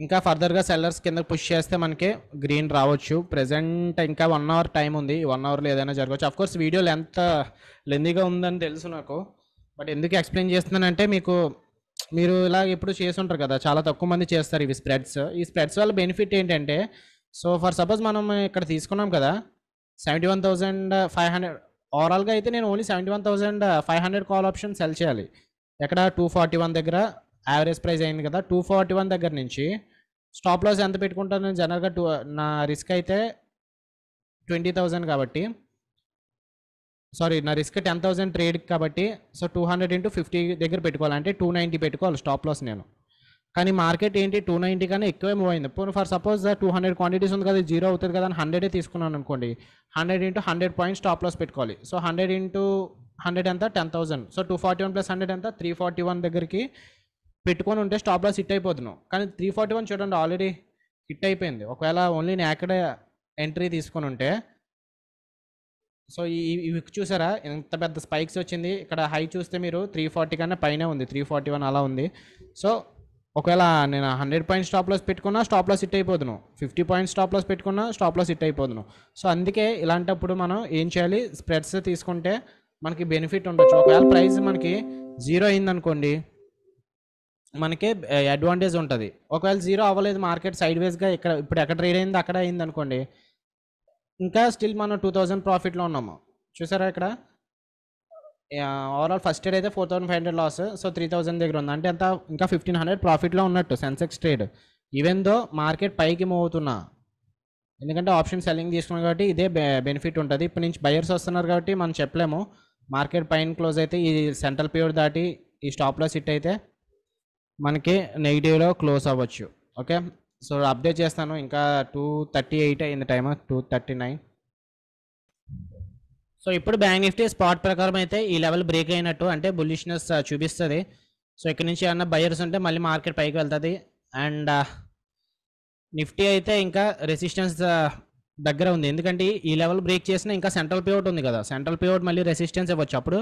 ఇంకా ఫర్దర్గా సెల్లర్స్ కింద పుష్ చేస్తే మనకి గ్రీన్ రావచ్చు. ప్రెజెంట్ ఇంకా 1 అవర్ టైం ఉంది, 1 అవర్లో ఏదైనా జరగవచ్చు. అఫ్కోర్స్ వీడియో లెంతీగా ఉందని తెలుసు నాకు, బట్ ఎందుకు ఎక్స్ప్లెయిన్ చేస్తున్నానంటే మీరు ఇలా ఎప్పుడు చేస్తుంటారు కదా, చాలా తక్కువ మంది చేస్తారు ఇవి స్ప్రెడ్స్. ఈ స్ప్రెడ్స్ వల్ల బెనిఫిట్ ఏంటంటే, సో ఫర్ సపోజ్ మనం ఇక్కడ తీసుకున్నాం కదా 71,500, ఓవరాల్గా అయితే నేను ఓన్లీ 71,500 కాల్ ఆప్షన్ సెల్ చేయాలి. ఎక్కడ 241 దగ్గర యావరేజ్ ప్రైస్ అయింది కదా, 241 దగ్గర నుంచి స్టాప్ లాస్ ఎంత పెట్టుకుంటాను నేను జనరల్గా నా రిస్క్ అయితే 20,000 కాబట్టి, సారీ నా రిస్క్ 10,000 ట్రేడ్ కాబట్టి, సో 200 × 50 దగ్గర పెట్టుకోవాలంటే 290 పెట్టుకోవాలి స్టాప్ లాస్ నేను. కానీ మార్కెట్ ఏంటి 290 కన్నా ఎక్కువే మూవ్ అయింది. పోనీ ఫర్ సపోజ్ 200 క్వాంటిటీస్ ఉంది కదా, 0 అవుతుంది కదా అని 100 తీసుకున్నాను అనుకోండి, 100 × 100 పాయింట్స్ స్టాప్ లాస్ పెట్టుకోవాలి. సో 100 × 100 ఎంత 10,000. సో 241 + 100 ఎంత 341 దగ్గరికి పెట్టుకొని ఉంటే స్టాప్ లాస్ హిట్ అయిపోతున్నావు. కానీ 341 చూడండి ఆల్రెడీ హిట్ అయిపోయింది. ఒకవేళ ఓన్లీ నేను అక్కడ ఎంట్రీ తీసుకొని ఉంటే, సో ఈ విక్ చూసారా ఎంత పెద్ద స్పైక్స్ వచ్చింది. ఇక్కడ హై చూస్తే మీరు 340 కన్నా పైన ఉంది, 341 అలా ఉంది. సో ఒకవేళ నేను 100 పాయింట్స్ స్టాప్ లాస్ పెట్టుకున్నా స్టాప్ లాస్ హిట్ అయిపోదును, 50 పాయింట్స్ స్టాప్ లాస్ పెట్టుకున్నా స్టాప్ లాస్ హిట్ అయిపోదును. సో అందుకే ఇలాంటప్పుడు మనం ఏం చేయాలి, స్ప్రెడ్స్ తీసుకుంటే మనకి బెనిఫిట్ ఉండొచ్చు. ఒకవేళ ప్రైస్ మనకి 0 అయిందనుకోండి, మనకి అడ్వాంటేజ్ ఉంటుంది. ఒకవేళ 0 అవ్వలేదు, మార్కెట్ సైడ్ వేస్గా ఇప్పుడు ఎక్కడ ట్రేడ్ అయింది అక్కడ అయింది అనుకోండి, ఇంకా స్టిల్ మనం 2000 ప్రాఫిట్లో ఉన్నాము. చూసారా ఇక్కడ ఓవరాల్ ఫస్ట్ ట్రేడ్ అయితే 4,500 లాస్, సో 3,000 దగ్గర ఉంది, అంటే ఎంత ఇంకా 1,500 ప్రాఫిట్లో ఉన్నట్టు Sensex trade. Even though market పైకి మూవ్ అవుతున్నా, ఎందుకంటే ఆప్షన్ సెల్లింగ్ తీసుకున్నాం కాబట్టి ఇదే బెనిఫిట్ ఉంటుంది. ఇప్పటి నుంచి బయర్స్ వస్తున్నారు కాబట్టి మనం చెప్పలేము. మార్కెట్ పైన క్లోజ్ అయితే ఈ సెంట్రల్ పీరియడ్ దాటి ఈ స్టాప్ లాస్ హిట్ అయితే మనకి నెగిటివ్లో క్లోజ్ అవ్వచ్చు. ఓకే, సో అప్డేట్ చేస్తాను. ఇంకా 2:38 అయింది టైమ్, 2:39. సో ఇప్పుడు బ్యాంక్ నిఫ్టీ స్పాట్ ప్రకారం అయితే ఈ లెవెల్ బ్రేక్ అయినట్టు, అంటే బుల్లిష్నెస్ చూపిస్తుంది. సో ఇక్కడ నుంచి ఏమన్నా బయర్స్ ఉంటే మళ్ళీ మార్కెట్ పైకి వెళ్తుంది. అండ్ నిఫ్టీ అయితే ఇంకా రెసిస్టెన్స్ దగ్గర ఉంది, ఎందుకంటే ఈ లెవెల్ బ్రేక్ చేసినా ఇంకా సెంట్రల్ పివట్ ఉంది కదా, సెంట్రల్ పివట్ మళ్ళీ రెసిస్టెన్స్ ఇవ్వచ్చు. అప్పుడు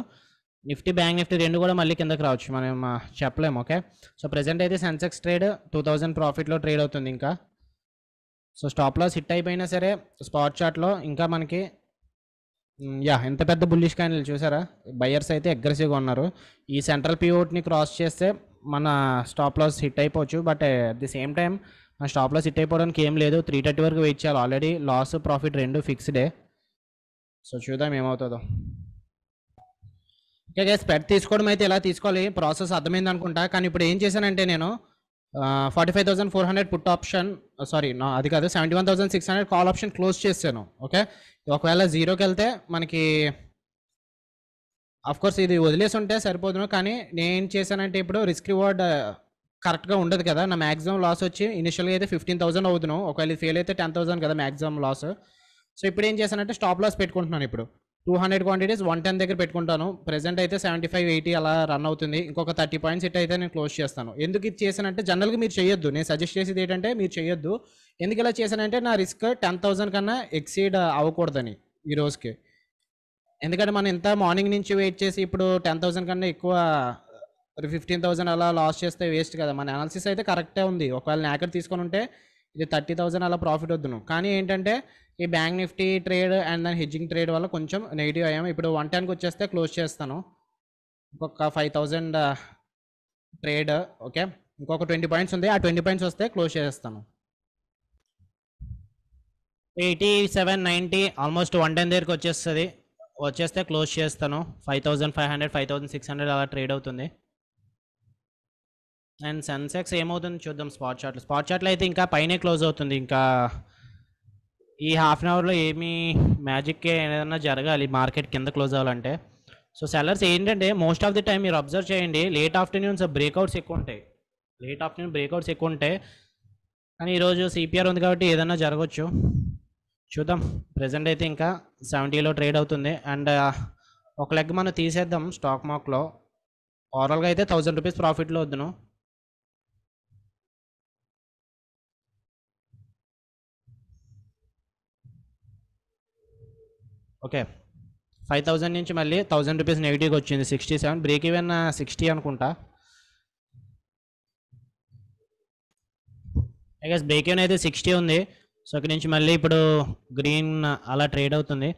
నిఫ్టీ బ్యాంక్ నిఫ్టీ రెండు కూడా మళ్ళీ కిందకి రావచ్చు, మనం చెప్పలేము. ఓకే, సో ప్రెసెంట్ అయితే సెన్సెక్స్ ట్రేడ్ 2000 ప్రాఫిట్లో ట్రేడ్ అవుతుంది ఇంకా. సో స్టాప్ లాస్ హిట్ అయిపోయినా సరే స్పాట్ చార్ట్లో ఇంకా మనకి ఎంత పెద్ద బుల్లిష్ క్యాండిల్ చూసారా, బయర్స్ అయితే అగ్రెసివ్గా ఉన్నారు. ఈ సెంట్రల్ పివట్ని క్రాస్ చేస్తే మన స్టాప్ లాస్ హిట్ అయిపోవచ్చు. But at the same time ఆ స్టాప్ లాస్ హిట్ అయిపోవడానికి ఏం లేదు, 330 వరకు వెయిట్ చేయాలి. ఆల్రెడీ లాస్ ప్రాఫిట్ రెండు ఫిక్స్డే. సో చూద్దాం ఏమవుతుందో. ఓకే గైస్, స్ప్రెడ్ తీసుకోవడం అయితే ఎలా తీసుకోవాలి ప్రాసెస్ అర్థమైంది అనుకుంటా. కానీ ఇప్పుడు ఏం చేశానంటే నేను 45,400 పుట్ ఆప్షన్, సారీ అది కాదు, 71,600 కాల్ ఆప్షన్ క్లోజ్ చేశాను. ఓకే, ఒకవేళ జీరోకి వెళ్తే మనకి కోర్స్ ఇది వదిలేసి ఉంటే సరిపోదును. కానీ నేను చేశానంటే ఇప్పుడు రిస్క్ రివార్డ్ కరెక్ట్గా ఉండదు కదా. నా మ్యాక్సిమం లాస్ వచ్చి ఇనిషియల్గా అయితే 15,000 అవుతును. ఒకవేళ ఇది ఫెయిల్ అయితే 10,000 కదా మ్యాక్సిమం లాస్. సో ఇప్పుడు ఏం చేశానంటే స్టాప్ లాస్ పెట్టుకుంటున్నాను. ఇప్పుడు 200 క్వాంటిటీస్ 110 దగ్గర పెట్టుకుంటాను. ప్రెసెంట్ అయితే 75-80 అలా రన్ అవుతుంది. ఇంకొక 30 పాయింట్స్ ఇట్ అయితే నేను క్లోజ్ చేస్తాను. ఎందుకు ఇది చేశానంటే జనరల్గా మీరు చేయొద్దు, నేను సజెస్ట్ చేసేది ఏంటంటే మీరు చేయొద్దు. ఎందుకు ఇలా చేశానంటే నా రిస్క్ 10,000 కన్నా ఎక్సీడ్ అవ్వకూడదని ఈ రోజుకి. ఎందుకంటే మనం ఇంత మార్నింగ్ నుంచి వెయిట్ చేసి ఇప్పుడు 10,000 కన్నా ఎక్కువ 15,000 అలా లాస్ చేస్తే వేస్ట్ కదా. మన అనాలిసిస్ అయితే కరెక్టే ఉంది. ఒకవేళ నాకర్ తీసుకొని ఉంటే ఇది 30,000 అలా ప్రాఫిట్ వద్దును. కానీ ఏంటంటే ఈ బ్యాంక్ నిఫ్టీ ట్రేడ్ అండ్ దాని హెడ్జింగ్ ట్రేడ్ వల్ల కొంచెం నెగిటివ్ అయ్యాము. ఇప్పుడు 110కి వచ్చేస్తే క్లోజ్ చేస్తాను. ఇంకొక 5,000 ట్రేడ్. ఓకే, ఇంకొక 20 పాయింట్స్ ఉంది. ఆ 20 పాయింట్స్ వస్తే క్లోజ్ చేస్తాను. 8790 ఆల్మోస్ట్ 110 దగ్గరికి వచ్చేస్తే క్లోజ్ చేస్తాను. 5,500 5,600 అలా ట్రేడ్ అవుతుంది. అండ్ సెన్సెక్స్ ఏమవుతుంది చూద్దాం. స్పాట్ చార్ట్లో అయితే ఇంకా పైనే క్లోజ్ అవుతుంది. ఇంకా ఈ హాఫ్ అన్ అవర్లో ఏమీ మ్యాజిక్కే ఏదైనా జరగాలి మార్కెట్ కింద క్లోజ్ అవ్వాలంటే. సో సెల్లర్స్ ఏంటంటే మోస్ట్ ఆఫ్ ది టైం మీరు అబ్జర్వ్ చేయండి, లేట్ ఆఫ్టర్నూన్స్ బ్రేక్అవుట్స్ ఎక్కువ ఉంటాయి. కానీ ఈరోజు సిపిఆర్ ఉంది కాబట్టి ఏదైనా జరగవచ్చు, చూద్దాం. ప్రెజెంట్ అయితే ఇంకా 70లో ట్రేడ్ అవుతుంది. అండ్ ఒక లెగ్ మనం తీసేద్దాం స్టాక్ మార్క్లో. ఓవరాల్గా అయితే 1,000 రూపీస్ ప్రాఫిట్లో వద్దును. ఓకే, 5,000 నుంచి మళ్ళీ 1,000 రూపీస్ నెగిటివ్గా వచ్చింది. 67 బ్రేక్ ఈవెన్ 60 అనుకుంటా. ఐ గెస్ బ్రేక్ ఈవెన్ అయితే 60 ఉంది. సో ఇక్కడ నుంచి మళ్ళీ ఇప్పుడు గ్రీన్ అలా ట్రేడ్ అవుతుంది.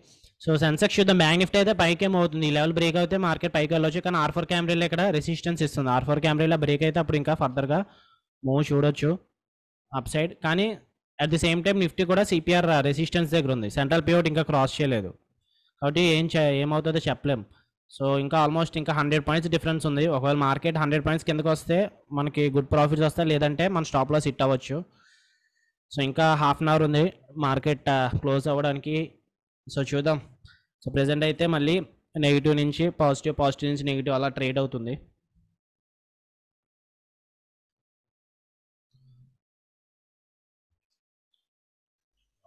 సో సెన్సెక్స్ చూద్దాం. బ్యాంక్ నిఫ్టీ అయితే పైకి ఏమవుతుంది, ఈ లెవెల్ బ్రేక్ అయితే మార్కెట్ పైకి వెళ్ళొచ్చు. కానీ R4 క్యామ్రీలో ఇక్కడ రెసిస్టెన్స్ ఇస్తుంది. R4 క్యామ్రీలో బ్రేక్ అయితే అప్పుడు ఇంకా ఫర్దర్గా మూవ్ చూడొచ్చు అప్ సైడ్. కానీ at the same time Nifty కూడా సిపిఆర్ రెసిస్టెన్స్ దగ్గర ఉంది. సెంట్రల్ పివట్ ఇంకా క్రాస్ చేయలేదు కాబట్టి ఏమవుతుందో చెప్పలేం. సో ఇంకా ఆల్మోస్ట్ ఇంకా 100 పాయింట్స్ డిఫరెన్స్ ఉంది. ఒకవేళ మార్కెట్ 100 పాయింట్స్ కిందకు వస్తే మనకి గుడ్ ప్రాఫిట్స్ వస్తాయి, లేదంటే మన స్టాప్ లాస్ హిట్ అవ్వచ్చు. సో ఇంకా హాఫ్ అన్ అవర్ ఉంది మార్కెట్ క్లోజ్ అవ్వడానికి. సో చూద్దాం. సో ప్రెజెంట్ అయితే మళ్ళీ నెగిటివ్ నుంచి పాజిటివ్ నుంచి నెగిటివ్ అలా ట్రేడ్ అవుతుంది.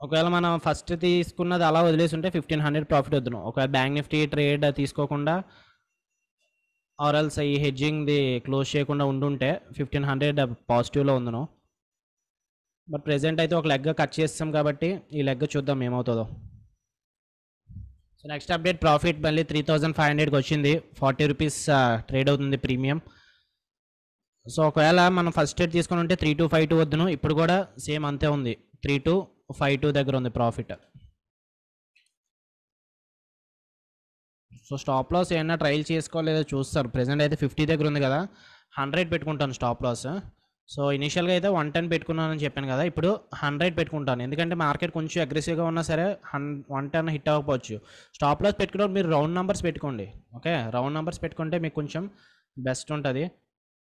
ఒకవేళ మనం ఫస్ట్ తీసుకున్నది అలా వదిలేసి ఉంటే 1,500 ప్రాఫిట్ వద్దును. ఒకవేళ బ్యాంక్ నిఫ్టీ ట్రేడ్ తీసుకోకుండా ఆర్ఎల్స్ ఈ హెడ్జింగ్ది క్లోజ్ చేయకుండా ఉండుంటే 1,500 పాజిటివ్లో ఉందను. బట్ ప్రెజెంట్ అయితే ఒక లెగ్ కట్ చేస్తాం కాబట్టి ఈ లెగ్ చూద్దాం ఏమవుతుందో. సో నెక్స్ట్ అప్డేట్ ప్రాఫిట్ మళ్ళీ 3,500కి వచ్చింది. 40 రూపీస్ ట్రేడ్ అవుతుంది ప్రీమియం. సో ఒకవేళ మనం ఫస్ట్ ట్రేడ్ తీసుకుని ఉంటే 3,252 వద్దును. ఇప్పుడు కూడా సేమ్ అంతే ఉంది, 3,252 దగ్గర ఉంది ప్రాఫిట్. సో స్టాప్ లాస్ ఏమైనా ట్రైల్ చేసుకోలేదో చూస్తారు. ప్రెజెంట్ అయితే 50 దగ్గర ఉంది కదా, 100 పెట్టుకుంటాను స్టాప్ లాస్. సో ఇనిషియల్గా అయితే 110 పెట్టుకున్నానని చెప్పాను కదా, ఇప్పుడు 100 పెట్టుకుంటాను. ఎందుకంటే మార్కెట్ కొంచెం అగ్రెసివ్గా ఉన్నా సరే 110 హిట్ అవ్వకపోవచ్చు. స్టాప్ లాస్ పెట్టుకున్నప్పుడు మీరు రౌండ్ నెంబర్స్ పెట్టుకోండి. ఓకే, రౌండ్ నెంబర్స్ పెట్టుకుంటే మీకు కొంచెం బెస్ట్ ఉంటుంది.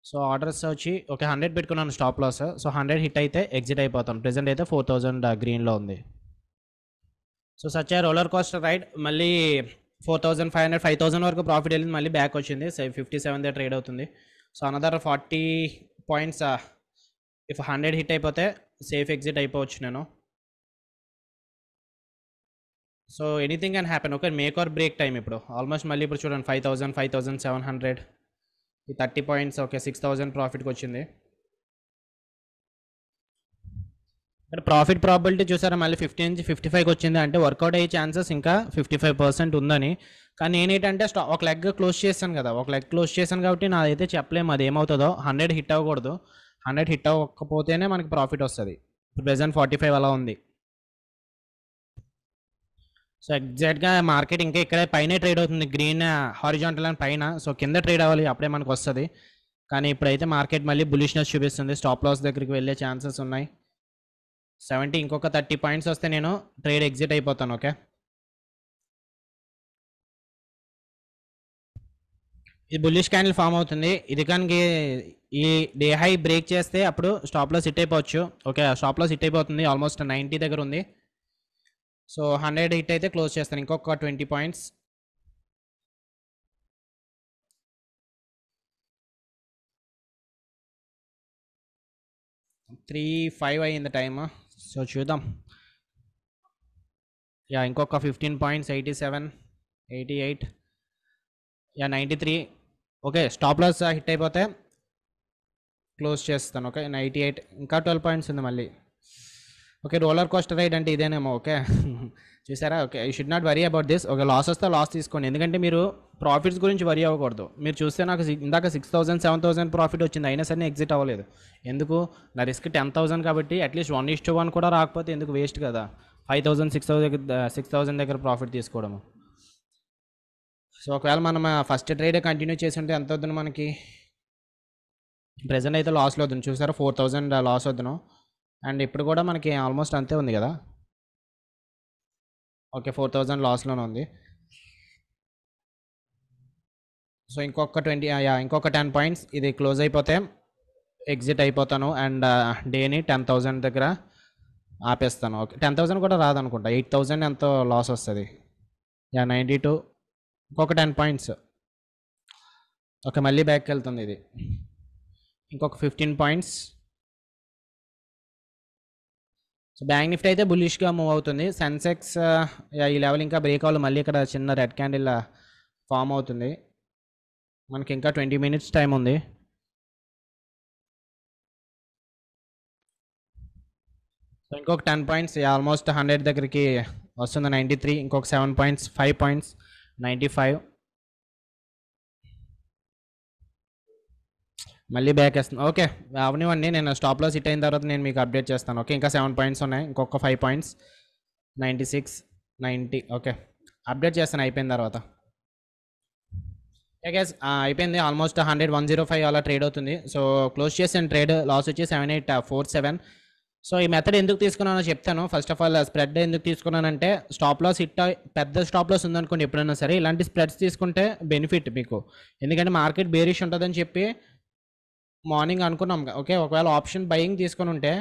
సో ఆర్డర్స్ వచ్చి ఓకే 100 పెట్టుకున్నాను స్టాప్ లాస్. సో 100 హిట్ అయితే ఎగ్జిట్ అయిపోతాను. ప్రెజెంట్ అయితే 4,000 గ్రీన్లో ఉంది. So such a roller coaster ride. మళ్ళీ 4,500 5,000 వరకు ప్రాఫిట్ వెళ్ళింది, మళ్ళీ బ్యాక్ వచ్చింది. 57 దగ్గర ట్రేడ్ అవుతుంది. So another 40 points if 100 hit అయిపోతే సేఫ్ ఎగ్జిట్ అయిపోవచ్చు నేను. So anything can happen. Okay, make or break time ఇప్పుడు. ఆల్మోస్ట్ మళ్ళీ ఇప్పుడు చూడండి 5,000 5,700 ఈ 30 పాయింట్స్. ఓకే 6,000 ప్రాఫిట్కి వచ్చింది. ఇక్కడ ప్రాఫిట్ ప్రాబిలిటీ చూసారా, మళ్ళీ 50 నుంచి 55కి వచ్చింది. అంటే వర్కౌట్ అయ్యే ఛాన్సెస్ ఇంకా 55% ఉందని. కానీ నేనేంటంటే ఒక లెగ్ క్లోజ్ చేశాను కదా, ఒక లెగ్ క్లోజ్ చేశాను కాబట్టి నాదైతే చెప్పలేము అది ఏమవుతుందో. 100 హిట్ అవ్వకూడదు. 100 హిట్ అవ్వకపోతేనే మనకి ప్రాఫిట్ వస్తుంది. ప్రెజెంట్ 45 అలా ఉంది. సో ఎగ్జాక్ట్గా మార్కెట్ ఇంకా ఇక్కడే పైనే ట్రేడ్ అవుతుంది, గ్రీన్ హారిజాంటల్ అని పైన. సో కింద ట్రేడ్ అవ్వాలి, అప్పుడే మనకు వస్తుంది. కానీ ఇప్పుడైతే మార్కెట్ మళ్ళీ బులిష్నెస్ చూపిస్తుంది. స్టాప్ లాస్ దగ్గరికి వెళ్ళే ఛాన్సెస్ ఉన్నాయి. 70 ఇంకొక 30 పాయింట్స్ వస్తే నేను ట్రేడ్ ఎగ్జిట్ అయిపోతాను. ఓకే, ఇది బుల్లిష్ క్యాండిల్ ఫామ్ అవుతుంది. ఇది కనుక ఈ డే హై బ్రేక్ చేస్తే అప్పుడు స్టాప్ లాస్ హిట్ అయిపోవచ్చు. ఓకే, స్టాప్ లాస్ హిట్ అయిపోతుంది. ఆల్మోస్ట్ 90 దగ్గర ఉంది. సో 100 హిట్ అయితే క్లోజ్ చేస్తాను. ఇంకొక 20 పాయింట్స్. త్రీ 5 అయ్యింది టైమ్. సో చూద్దాం. యా ఇంకొక 15 points. 87, 88, yeah 93. Okay, stop loss hit అయిపోతే క్లోజ్ చేస్తాను. ఓకే, 98, ఇంకా 12 పాయింట్స్ ఉంది మళ్ళీ. ఓకే, రోలర్ కోస్టర్ రైడ్ అంటే ఇదేనేమో. ఓకే చూసారా. Okay, you should not worry about this. Okay, loss వస్తే లాస్ తీసుకోండి, ఎందుకంటే మీరు ప్రాఫిట్స్ గురించి వరీ అవ్వకూడదు. మీరు చూస్తే నాకు ఇందాక 6,000 7,000 ప్రాఫిట్ వచ్చింది, అయినా సరే ఎగ్జిట్ అవ్వలేదు. ఎందుకు? నా రిస్క్ 10,000 కాబట్టి అట్లీస్ట్ 1:1 కూడా రాకపోతే ఎందుకు, వేస్ట్ కదా. 5,000 6,000 దగ్గర ప్రాఫిట్ తీసుకోవడము. సో ఒకవేళ మనం ఫస్ట్ ట్రేడే కంటిన్యూ చేసి ఉంటే ఎంత వద్దును మనకి? ప్రెజెంట్ అయితే లాస్లో వద్దును. చూసారా, 4,000 లాస్ వద్దును. అండ్ ఇప్పుడు కూడా మనకి ఆల్మోస్ట్ అంతే ఉంది కదా. ఓకే, 4,000 లాస్లోనే ఉంది. సో ఇంకొక 10 పాయింట్స్ ఇది క్లోజ్ అయిపోతే ఎగ్జిట్ అయిపోతాను. అండ్ డేని 10,000 దగ్గర ఆపేస్తాను. ఓకే, 10,000 కూడా రాదనుకుంటా, 8,000 ఎంతో లాస్ వస్తుంది. 92, ఇంకొక 10 పాయింట్స్. ఓకే, మళ్ళీ బ్యాక్కి వెళ్తుంది ఇది. ఇంకొక 15 పాయింట్స్. సో బ్యాంక్ నిఫ్టీ అయితే బుల్లిష్గా మూవ్ అవుతుంది. సెన్సెక్స్ ఈ లెవెల్ ఇంకా బ్రేక్ అవ్వాలి. మళ్ళీ ఇక్కడ చిన్న రెడ్ క్యాండిల్ ఫామ్ అవుతుంది. మనకి ఇంకా 20 మినిట్స్ టైం ఉంది. సో ఇంకొక 10 పాయింట్స్. ఆల్మోస్ట్ 100 దగ్గరికి వస్తుంది. 93, ఇంకొక 7 పాయింట్స్, 5 పాయింట్స్, 95. మళ్ళీ బ్యాక్ వేస్తుంది. ఓకే, అవనివ్వండి, నేను స్టాప్ లాస్ హిట్ అయిన తర్వాత నేను మీకు అప్డేట్ చేస్తాను. ఓకే, ఇంకా 7 పాయింట్స్ ఉన్నాయి, ఇంకొక 5 పాయింట్స్, 96, 90. ఓకే, అప్డేట్ చేస్తాను అయిపోయిన తర్వాత. గైస్ అయిపోయింది. ఆల్మోస్ట్ 100, 105 అలా ట్రేడ్ అవుతుంది. సో క్లోజ్ చేసాను ట్రేడ్. లాస్ వచ్చి 7847. సో ఈ మెథడ్ ఎందుకు తీసుకున్నానో చెప్తాను. ఫస్ట్ ఆఫ్ ఆల్ స్ప్రెడ్ ఎందుకు తీసుకున్నానంటే, స్టాప్ లాస్ హిట్ పెద్ద స్టాప్ లాస్ ఉందనుకోండి, ఎప్పుడైనా సరే ఇలాంటి స్ప్రెడ్స్ తీసుకుంటే బెనిఫిట్ మీకు. ఎందుకంటే మార్కెట్ బేరిష్ ఉంటుందని చెప్పి మార్నింగ్ అనుకున్నాం. ఓకే, ఒకవేళ ఆప్షన్ బయింగ్ తీసుకొని ఉంటే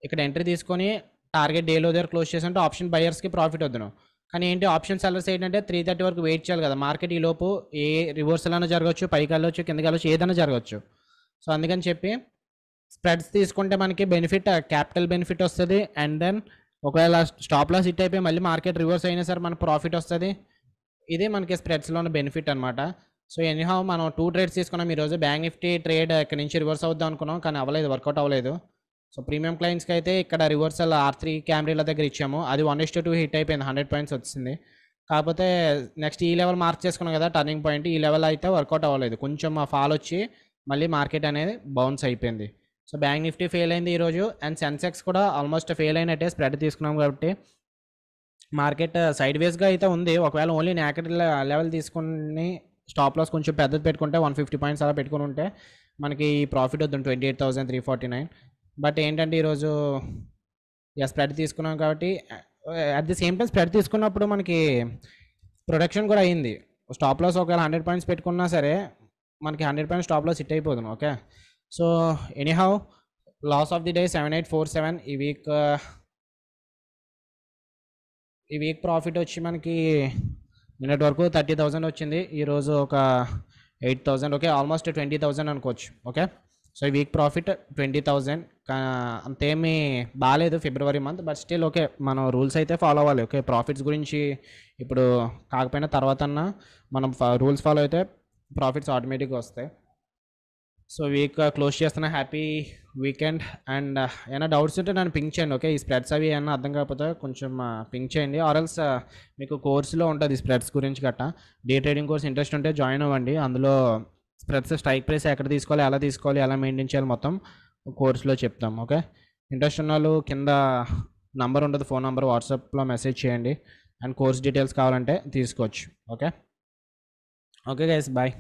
ఇక్కడ ఎంట్రీ తీసుకొని టార్గెట్ డేలో దగ్గర క్లోజ్ చేస్తుంటే ఆప్షన్ బయర్స్కి ప్రాఫిట్ వద్దును. కానీ ఏంటి, ఆప్షన్ సెల్లర్స్ ఏంటంటే 3:30 వరకు వెయిట్ చేయాలి కదా. మార్కెట్ ఈ లోపు ఏ రివర్సల్ అయినా జరగవచ్చు, పైకి వెళ్ళొచ్చు, కిందకి వెళ్ళొచ్చు, ఏదైనా జరగవచ్చు. సో అందుకని చెప్పి స్ప్రెడ్స్ తీసుకుంటే మనకి బెనిఫిట్, క్యాపిటల్ బెనిఫిట్ వస్తుంది. అండ్ దెన్ ఒకవేళ స్టాప్ లాస్ హిట్ అయిపోయి మళ్ళీ మార్కెట్ రివర్స్ అయినా సరే మనకు ప్రాఫిట్ వస్తుంది. ఇది మనకి స్ప్రెడ్స్లో ఉన్న బెనిఫిట్ అనమాట. సో ఎనీహౌ మనం 2 ట్రేడ్స్ తీసుకున్నాం ఈరోజు. బ్యాంక్ నిఫ్టీ ట్రేడ్ ఇక్కడ నుంచి రివర్స్ అవుద్దాం అనుకున్నాం, కానీ అవ్వలేదు, వర్కౌట్ అవ్వలేదు. సో ప్రీమియం క్లయింట్స్కి అయితే ఇక్కడ రివర్సల్ R3 క్యామ్రీల దగ్గర ఇచ్చాము. అది 1:2 హిట్ అయిపోయింది, 100 పాయింట్స్ వచ్చింది. కాకపోతే నెక్స్ట్ ఈ లెవెల్ మార్క్ చేసుకున్నాం కదా టర్నింగ్ పాయింట్, ఈ లెవెల్ అయితే వర్కౌట్ అవ్వలేదు. కొంచెం ఫాల్ వచ్చి మళ్ళీ మార్కెట్ అనేది బౌన్స్ అయిపోయింది. సో బ్యాంక్ నిఫ్టీ ఫెయిల్ అయింది ఈరోజు. అండ్ సెన్సెక్స్ కూడా ఆల్మోస్ట్ ఫెయిల్ అయినట్టే, స్ప్రెడ్ తీసుకున్నాం కాబట్టి మార్కెట్ సైడ్ వేస్గా అయితే ఉంది. ఒకవేళ ఓన్లీ నాకెట్ లెవెల్ తీసుకుని స్టాప్ లాస్ కొంచెం పెద్దది పెట్టుకుంటే 150 పాయింట్స్ అలా పెట్టుకుని ఉంటే మనకి ప్రాఫిట్ వద్దు 28,349. బట్ ఏంటంటే ఈరోజు స్ప్రెడ్ తీసుకున్నాం కాబట్టి at the same time spread తీసుకున్నప్పుడు మనకి ప్రొడక్షన్ కూడా అయింది. స్టాప్ లాస్ ఒకవేళ 100 పాయింట్స్ పెట్టుకున్నా సరే మనకి 100 పాయింట్స్ స్టాప్ లాస్ హిట్ అయిపోతుంది. Okay, so anyhow loss of the day 7847. ఈ వీక్ ప్రాఫిట్ వచ్చి మనకి నిన్నటి వరకు 30,000 వచ్చింది. ఈరోజు ఒక 8,000. ఓకే, ఆల్మోస్ట్ 20,000 అనుకోవచ్చు. ఓకే, సో ఈ వీక్ ప్రాఫిట్ 20,000. అంతేమీ బాగాలేదు ఫిబ్రవరి మంత్, బట్ స్టిల్ ఓకే, మనం రూల్స్ అయితే ఫాలో అవ్వాలి. ఓకే, ప్రాఫిట్స్ గురించి ఇప్పుడు కాకపోయినా తర్వాత మనం రూల్స్ ఫాలో అయితే ప్రాఫిట్స్ ఆటోమేటిక్గా వస్తాయి. సో వీక్ క్లోజ్ చేస్తున్న. Happy weekend. అండ్ ఏమైనా డౌట్స్ ఉంటే నన్ను పింక్ చేయండి. ఓకే, ఈ స్ప్రెడ్స్ అవి ఏమైనా అర్థం కాకపోతే కొంచెం పింక్ చేయండి. ఆర్ఎల్స్ మీకు కోర్సులో ఉంటుంది స్ప్రెడ్స్ గురించి గట్టా. డే ట్రేడింగ్ కోర్స్ ఇంట్రెస్ట్ ఉంటే జాయిన్ అవ్వండి. అందులో స్ప్రెడ్స్ స్ట్రైక్ ప్రైస్ ఎక్కడ తీసుకోవాలి, ఎలా తీసుకోవాలి, ఎలా మెయింటైన్ చేయాలి మొత్తం కోర్సులో చెప్తాం. ఓకే, ఇంట్రెస్ట్ ఉన్న వాళ్ళు కింద నంబర్ ఉంటుంది, ఫోన్ నెంబర్, వాట్సాప్లో మెసేజ్ చేయండి. అండ్ కోర్స్ డీటెయిల్స్ కావాలంటే తీసుకోవచ్చు. Okay, okay guys, bye.